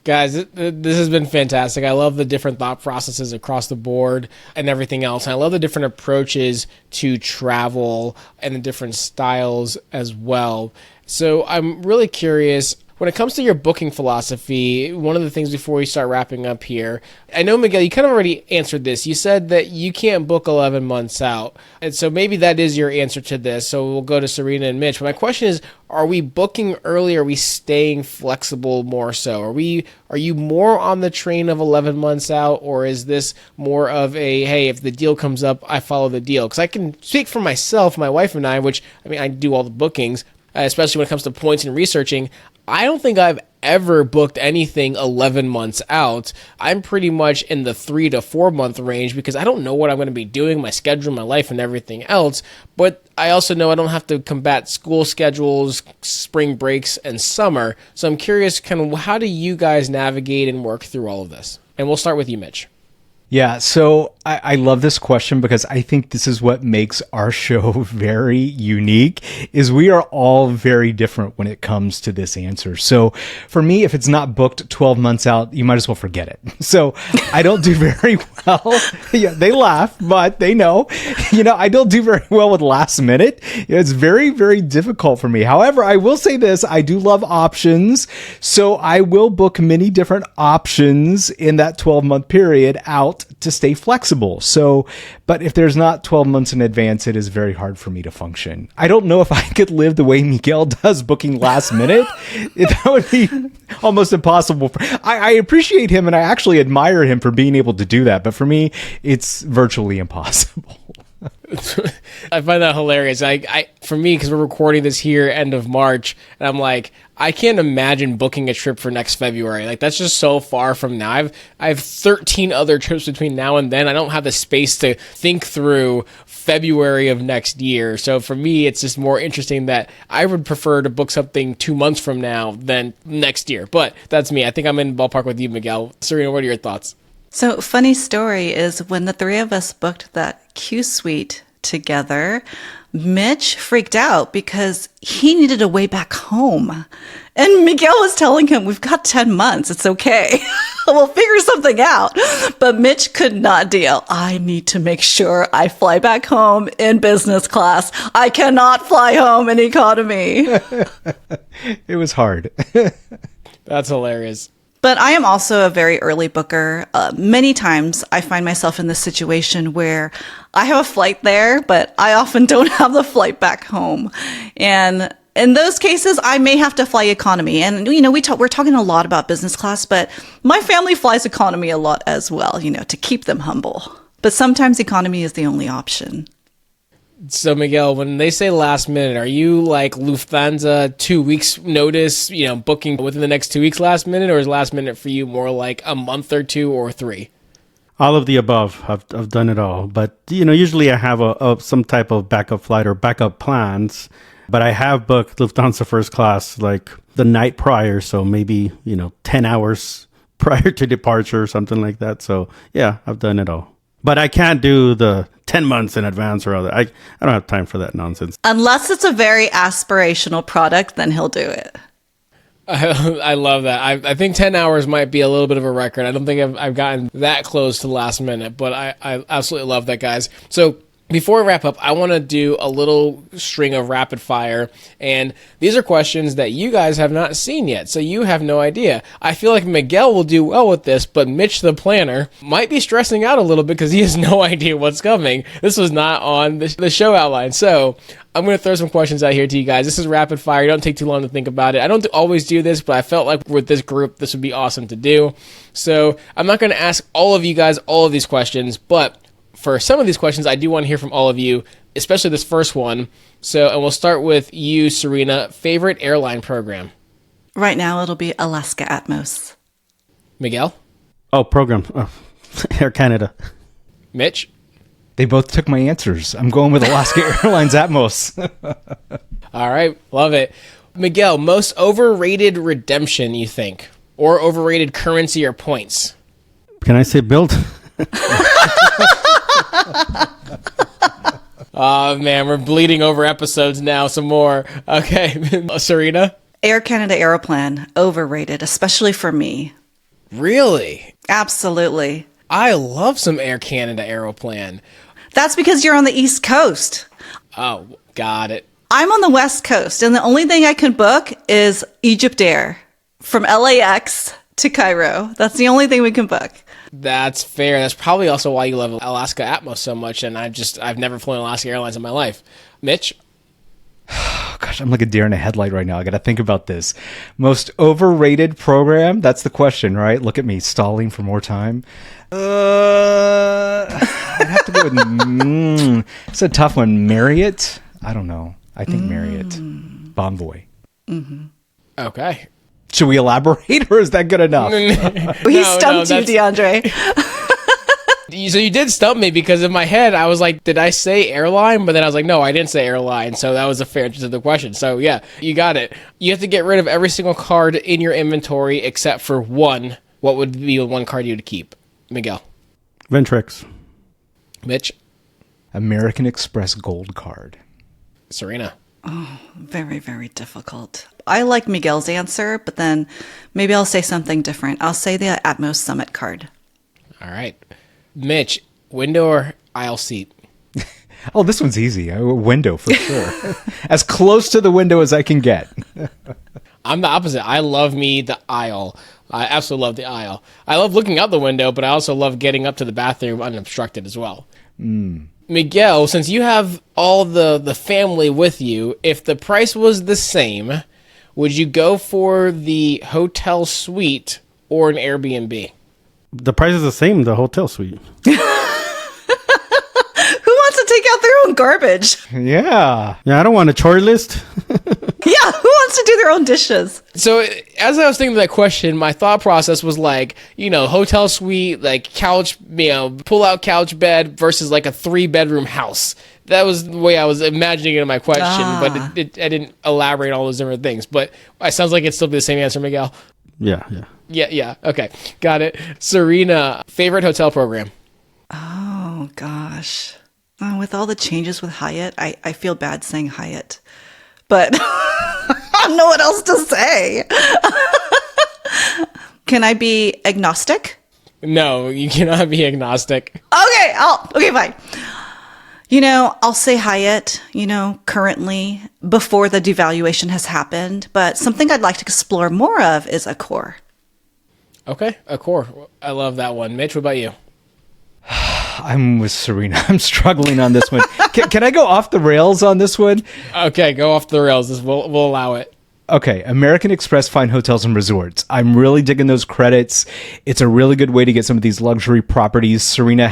A: Guys, this has been fantastic. I love the different thought processes across the board and everything else. And I love the different approaches to travel and the different styles as well. So I'm really curious, when it comes to your booking philosophy, one of the things before we start wrapping up here, I know, Miguel, you kind of already answered this. You said that you can't book 11 months out. And so maybe that is your answer to this. So we'll go to Serena and Mitch. But my question is, are we booking early? Are we staying flexible more so? Are you more on the train of 11 months out? Or is this more of a, hey, if the deal comes up, I follow the deal? Because I can speak for myself, my wife and I, which, I mean, I do all the bookings, especially when it comes to points and researching. I don't think I've ever booked anything 11 months out. I'm pretty much in the 3 to 4 month range because I don't know what I'm going to be doing, my schedule, my life, and everything else. But I also know I don't have to combat school schedules, spring breaks, and summer. So I'm curious, kind of, how do you guys navigate and work through all of this? And we'll start with you, Mitch.
D: Yeah, so I love this question because I think this is what makes our show very unique, is we are all very different when it comes to this answer. So for me, if it's not booked 12 months out, you might as well forget it. So I don't do very well. Yeah, they laugh, but they know. I don't do very well with last minute. It's very, very difficult for me. However, I will say this, I do love options. So I will book many different options in that 12-month period out to stay flexible. So, but if there's not 12 months in advance, it is very hard for me to function. I don't know if I could live the way Miguel does, booking last minute. That would be almost impossible. I appreciate him and I actually admire him for being able to do that. But for me, it's virtually impossible.
A: I find that hilarious. For me, because we're recording this here end of March, and I'm like, I can't imagine booking a trip for next February. Like, that's just so far from now. I have 13 other trips between now and then. I don't have the space to think through February of next year. So for me, it's just more interesting that I would prefer to book something 2 months from now than next year. But that's me. I think I'm in the ballpark with you, Miguel. Serena, what are your thoughts?
C: So funny story is when the three of us booked that Q suite together, Mitch freaked out because he needed a way back home. And Miguel was telling him, we've got 10 months. It's okay. We'll figure something out. But Mitch could not deal. I need to make sure I fly back home in business class. I cannot fly home in economy.
D: It was hard.
A: That's hilarious.
C: But I am also a very early booker. Many times I find myself in this situation where I have a flight there, but I often don't have the flight back home. And in those cases, I may have to fly economy. And, we're talking a lot about business class, but my family flies economy a lot as well, to keep them humble. But sometimes economy is the only option.
A: So, Miguel, when they say last minute, are you like Lufthansa 2 weeks notice, booking within the next 2 weeks last minute, or is last minute for you more like a month or 2 or 3?
B: All of the above. I've done it all. But, usually I have some type of backup flight or backup plans. But I have booked Lufthansa first class like the night prior. So maybe, 10 hours prior to departure or something like that. So, yeah, I've done it all. But I can't do the 10 months in advance or other. I don't have time for that nonsense.
C: Unless it's a very aspirational product, then he'll do it.
A: I love that. I think 10 hours might be a little bit of a record. I don't think I've gotten that close to last minute, but I absolutely love that, guys. So before we wrap up, I want to do a little string of rapid fire, and these are questions that you guys have not seen yet, so you have no idea. I feel like Miguel will do well with this, but Mitch, the planner, might be stressing out a little bit because he has no idea what's coming. This was not on the show outline, so I'm going to throw some questions out here to you guys. This is rapid fire. You don't take too long to think about it. I don't always do this, but I felt like with this group, this would be awesome to do. So I'm not going to ask all of you guys all of these questions, but for some of these questions, I do want to hear from all of you, especially this first one. And we'll start with you, Serena. Favorite airline program?
C: Right now, it'll be Alaska Atmos.
A: Miguel?
B: Oh, program. Air Canada.
A: Mitch?
D: They both took my answers. I'm going with Alaska Airlines Atmos.
A: All right. Love it. Miguel, most overrated redemption, you think? Or overrated currency or points?
B: Can I say build?
A: Oh, man, we're bleeding over episodes now. Some more. Okay. Serena?
C: Air Canada Aeroplan, overrated, especially for me.
A: Really?
C: Absolutely.
A: I love some Air Canada Aeroplan.
C: That's because you're on the East Coast.
A: Oh, got it.
C: I'm on the West Coast, and the only thing I can book is Egypt Air from LAX to Cairo. That's the only thing we can book.
A: That's fair. That's probably also why you love Alaska Atmos so much, and I've never flown Alaska Airlines in my life. Mitch?
D: Oh, gosh, I'm like a deer in a headlight right now. I got to think about this. Most overrated program? That's the question, right? Look at me stalling for more time. I'd have to go with... it's a tough one. Marriott? I don't know. I think Marriott. Bonvoy.
A: Okay.
D: Should we elaborate, or is that good enough?
C: He stumped you, DeAndre.
A: So you did stump me, because in my head, I was like, did I say airline? But then I was like, no, I didn't say airline. So that was a fair answer to the question. So yeah, you got it. You have to get rid of every single card in your inventory except for one. What would be the one card you would keep? Miguel.
B: Ventrex.
A: Mitch.
D: American Express Gold Card.
A: Serena.
C: Oh, very, very difficult. I like Miguel's answer, but then maybe I'll say something different. I'll say the Atmos Summit card.
A: All right. Mitch, window or aisle seat?
D: Oh, this one's easy. A window for sure. As close to the window as I can get.
A: I'm the opposite. I love me the aisle. I absolutely love the aisle. I love looking out the window, but I also love getting up to the bathroom unobstructed as well. Miguel, since you have all the family with you, if the price was the same, would you go for the hotel suite or an Airbnb?
B: The price is the same, the hotel suite.
C: Who wants to take out their own garbage?
D: Yeah.
B: Yeah, I don't want a chore list.
C: Yeah, who wants to do their own dishes?
A: So as I was thinking of that question, my thought process was like, hotel suite, like couch, pull-out couch bed versus like a 3-bedroom house. That was the way I was imagining it in my question, but I didn't elaborate all those different things. But it sounds like it'd still be the same answer, Miguel.
B: Yeah.
A: Yeah. Okay, got it. Serena, favorite hotel program?
C: Oh, gosh. With all the changes with Hyatt, I feel bad saying Hyatt. But I don't know what else to say. Can I be agnostic?
A: No, you cannot be agnostic.
C: Okay, fine. I'll say Hyatt, currently before the devaluation has happened, but something I'd like to explore more of is Accor.
A: Okay, Accor. I love that one. Mitch, what about you?
D: I'm with Serena. I'm struggling on this one. Can I go off the rails on this one?
A: Okay, go off the rails. We'll allow it.
D: Okay, American Express Fine Hotels and Resorts. I'm really digging those credits. It's a really good way to get some of these luxury properties. Serena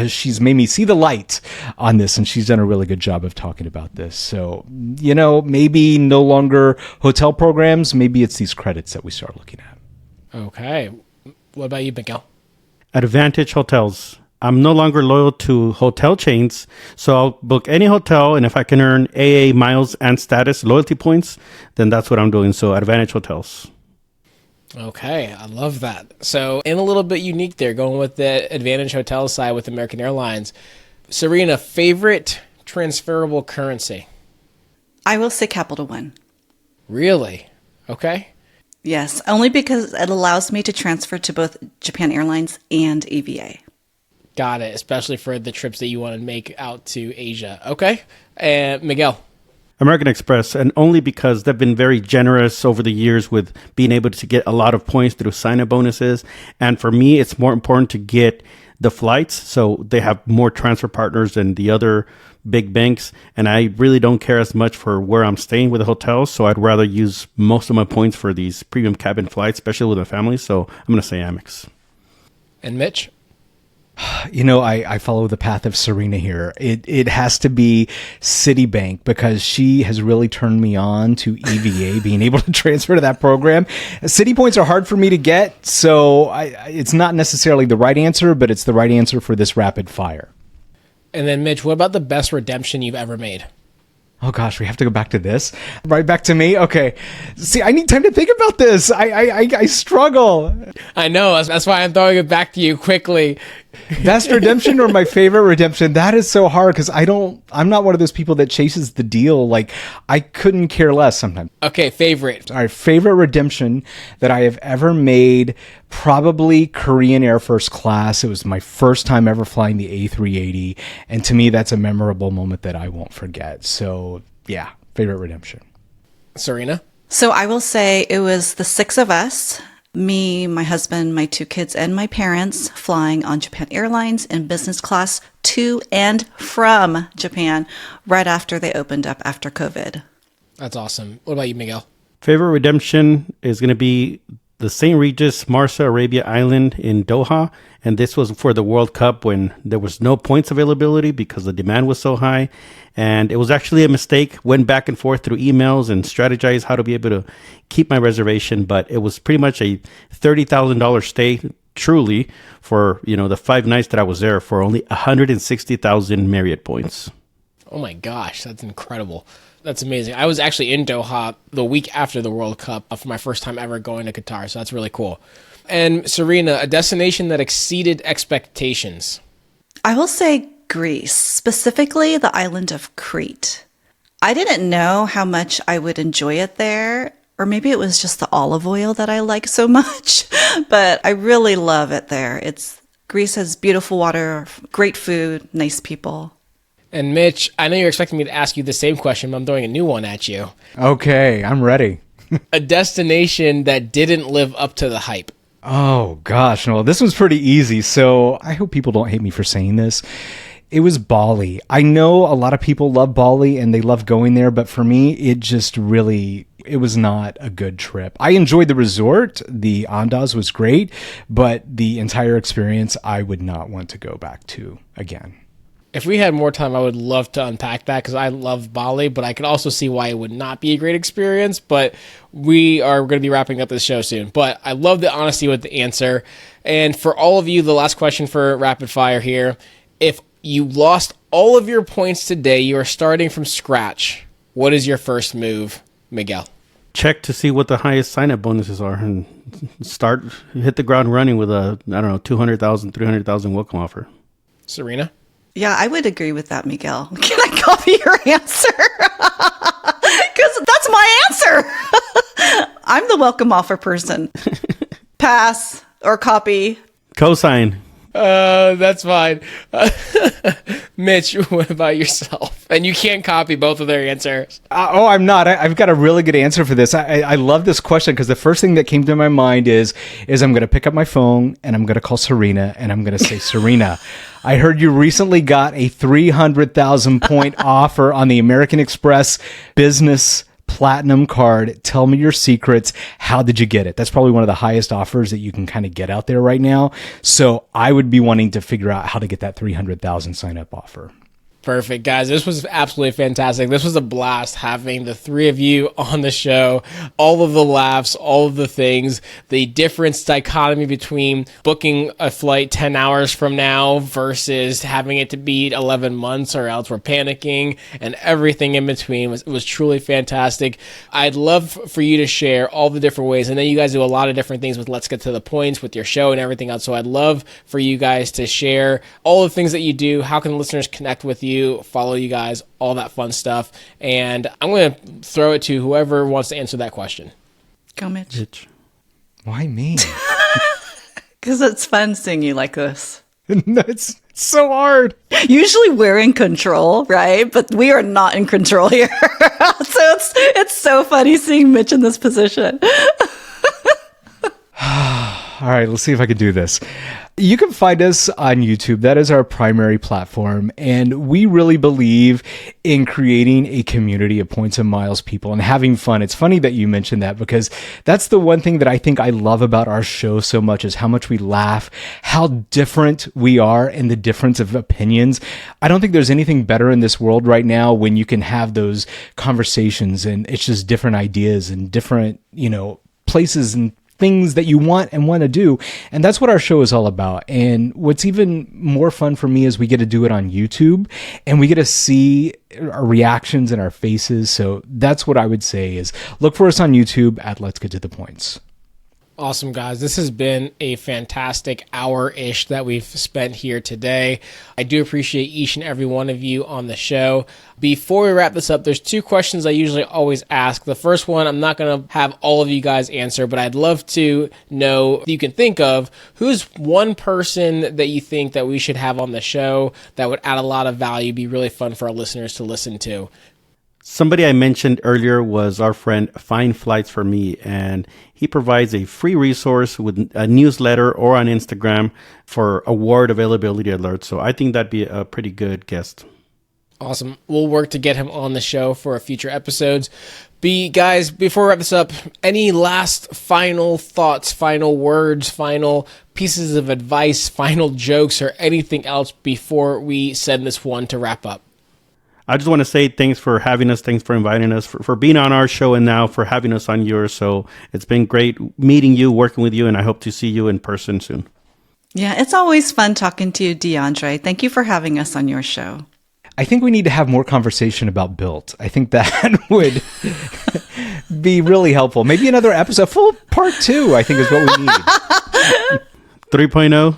D: she's made me see the light on this, and she's done a really good job of talking about this. So, maybe no longer hotel programs. Maybe it's these credits that we start looking at.
A: Okay. What about you, Miguel?
B: Advantage Hotels. I'm no longer loyal to hotel chains, so I'll book any hotel, and if I can earn AA miles and status loyalty points, then that's what I'm doing. So Advantage Hotels.
A: Okay, I love that. So, and a little bit unique there, going with the Advantage Hotel side with American Airlines. Serena, favorite transferable currency?
C: I will say Capital One.
A: Really? Okay.
C: Yes, only because it allows me to transfer to both Japan Airlines and EVA.
A: Got it, especially for the trips that you want to make out to Asia. Okay. And Miguel?
B: American Express, and only because they've been very generous over the years with being able to get a lot of points through sign-up bonuses. And for me, it's more important to get the flights, so they have more transfer partners than the other big banks. And I really don't care as much for where I'm staying with the hotels, so I'd rather use most of my points for these premium cabin flights, especially with a family. So I'm going to say Amex.
A: And Mitch?
D: I follow the path of Serena here. It has to be Citibank, because she has really turned me on to EVA, being able to transfer to that program. Citi points are hard for me to get, so it's not necessarily the right answer, but it's the right answer for this rapid fire.
A: And then Mitch, what about the best redemption you've ever made?
D: Oh gosh, we have to go back to this? Right back to me? Okay. See, I need time to think about this. I struggle.
A: I know. That's why I'm throwing it back to you quickly.
D: Best redemption or my favorite redemption? That is so hard because I'm not one of those people that chases the deal. Like, I couldn't care less sometimes.
A: Okay, favorite.
D: All right, favorite redemption that I have ever made, probably Korean Air First Class. It was my first time ever flying the A380. And to me, that's a memorable moment that I won't forget. So yeah, favorite redemption.
A: Serena?
C: So I will say it was the six of us, me, my husband, my two kids, and my parents flying on Japan Airlines in business class to and from Japan right after they opened up after COVID.
A: That's awesome. What about you, Miguel?
B: Favorite redemption is going to be the St. Regis Marsa Arabia Island in Doha. And this was for the World Cup when there was no points availability because the demand was so high. And it was actually a mistake. Went back and forth through emails and strategized how to be able to keep my reservation. But it was pretty much a $30,000 stay, truly, for, the 5 nights that I was there for only 160,000 Marriott points.
A: Oh my gosh, that's incredible. That's amazing. I was actually in Doha the week after the World Cup for my first time ever going to Qatar, so that's really cool. And Serena, a destination that exceeded expectations.
C: I will say Greece, specifically the island of Crete. I didn't know how much I would enjoy it there, or maybe it was just the olive oil that I like so much, but I really love it there. Greece has beautiful water, great food, nice people.
A: And Mitch, I know you're expecting me to ask you the same question, but I'm throwing a new one at you.
D: Okay, I'm ready.
A: A destination that didn't live up to the hype.
D: Oh, gosh. Well, this was pretty easy. So I hope people don't hate me for saying this. It was Bali. I know a lot of people love Bali and they love going there, but for me, it was not a good trip. I enjoyed the resort. The Andaz was great, but the entire experience, I would not want to go back to again.
A: If we had more time, I would love to unpack that because I love Bali, but I could also see why it would not be a great experience. But we are going to be wrapping up this show soon. But I love the honesty with the answer. And for all of you, the last question for rapid fire here. If you lost all of your points today, you are starting from scratch. What is your first move, Miguel?
B: Check to see what the highest sign-up bonuses are and hit the ground running with a, 200,000, 300,000 welcome offer.
A: Serena?
C: Yeah, I would agree with that, Miguel. Can I copy your answer? Because that's my answer. I'm the welcome offer person. Pass or copy.
B: Cosign.
A: That's fine. Mitch, what about yourself? And you can't copy both of their answers.
D: I'm not. I've got a really good answer for this. I love this question because the first thing that came to my mind is I'm going to pick up my phone and I'm going to call Serena and I'm going to say, Serena, I heard you recently got a 300,000 point offer on the American Express Business Platinum card. Tell me your secrets. How did you get it? That's probably one of the highest offers that you can kind of get out there right now. So I would be wanting to figure out how to get that 300,000 sign up offer.
A: Perfect, guys. This was absolutely fantastic. This was a blast having the three of you on the show. All of the laughs, all of the things, the difference dichotomy between booking a flight 10 hours from now versus having it to be 11 months or else we're panicking, and everything in between was truly fantastic. I'd love for you to share all the different ways. I know you guys do a lot of different things with Let's Get to the Points with your show and everything else. So I'd love for you guys to share all the things that you do. How can listeners connect with you? Follow you guys, all that fun stuff. And I'm going to throw it to whoever wants to answer that question.
C: Go, Mitch.
D: Why me?
C: Because it's fun seeing you like this.
D: It's so hard.
C: Usually we're in control, right? But we are not in control here. So it's so funny seeing Mitch in this position.
D: All right, let's see if I can do this. You can find us on YouTube. That is our primary platform. And we really believe in creating a community of points and miles people and having fun. It's funny that you mentioned that because that's the one thing that I think I love about our show so much is how much we laugh, how different we are, and the difference of opinions. I don't think there's anything better in this world right now when you can have those conversations and it's just different ideas and different, places and things that you want to do. And that's what our show is all about. And what's even more fun for me is we get to do it on YouTube and we get to see our reactions and our faces. So that's what I would say is look for us on YouTube at Let's Get to the Points.
A: Awesome, guys. This has been a fantastic hour-ish that we've spent here today. I do appreciate each and every one of you on the show. Before we wrap this up, there's two questions I usually always ask. The first one, I'm not going to have all of you guys answer, but I'd love to know if you can think of who's one person that you think that we should have on the show that would add a lot of value, be really fun for our listeners to listen to.
B: Somebody I mentioned earlier was our friend Find Flights for Me, and he provides a free resource with a newsletter or on Instagram for award availability alerts. So I think that'd be a pretty good guest.
A: Awesome. We'll work to get him on the show for future episodes. Guys, before we wrap this up, any last final thoughts, final words, final pieces of advice, final jokes, or anything else before we send this one to wrap up?
B: I just want to say thanks for having us. Thanks for inviting us, for being on our show, and now for having us on yours. So it's been great meeting you, working with you, and I hope to see you in person soon.
C: Yeah, it's always fun talking to you, DeAndre. Thank you for having us on your show.
D: I think we need to have more conversation about Built. I think that would be really helpful. Maybe another episode, full part 2, I think is what we need.
B: 3.0.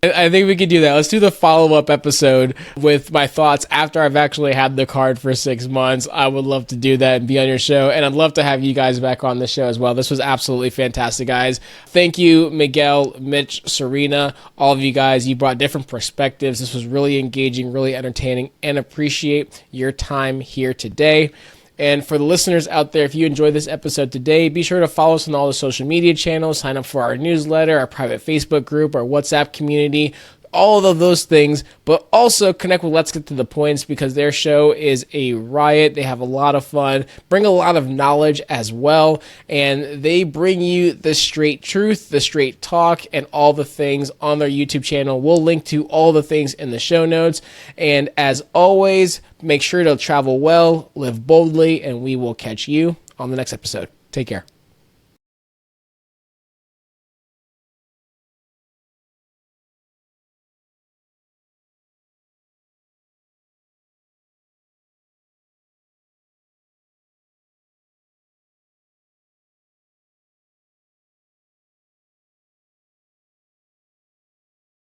A: I think we could do that. Let's do the follow-up episode with my thoughts after I've actually had the card for 6 months. I would love to do that and be on your show, and I'd love to have you guys back on the show as well. This was absolutely fantastic, guys. Thank you, Miguel, Mitch, Serena, all of you guys. You brought different perspectives. This was really engaging, really entertaining, and appreciate your time here today. And for the listeners out there, if you enjoyed this episode today, be sure to follow us on all the social media channels, sign up for our newsletter, our private Facebook group, our WhatsApp community, all of those things, but also connect with Let's Get to the Points because their show is a riot. They have a lot of fun, bring a lot of knowledge as well, and they bring you the straight truth, the straight talk, and all the things on their YouTube channel. We'll link to all the things in the show notes, and as always, make sure to travel well, live boldly, and we will catch you on the next episode. Take care.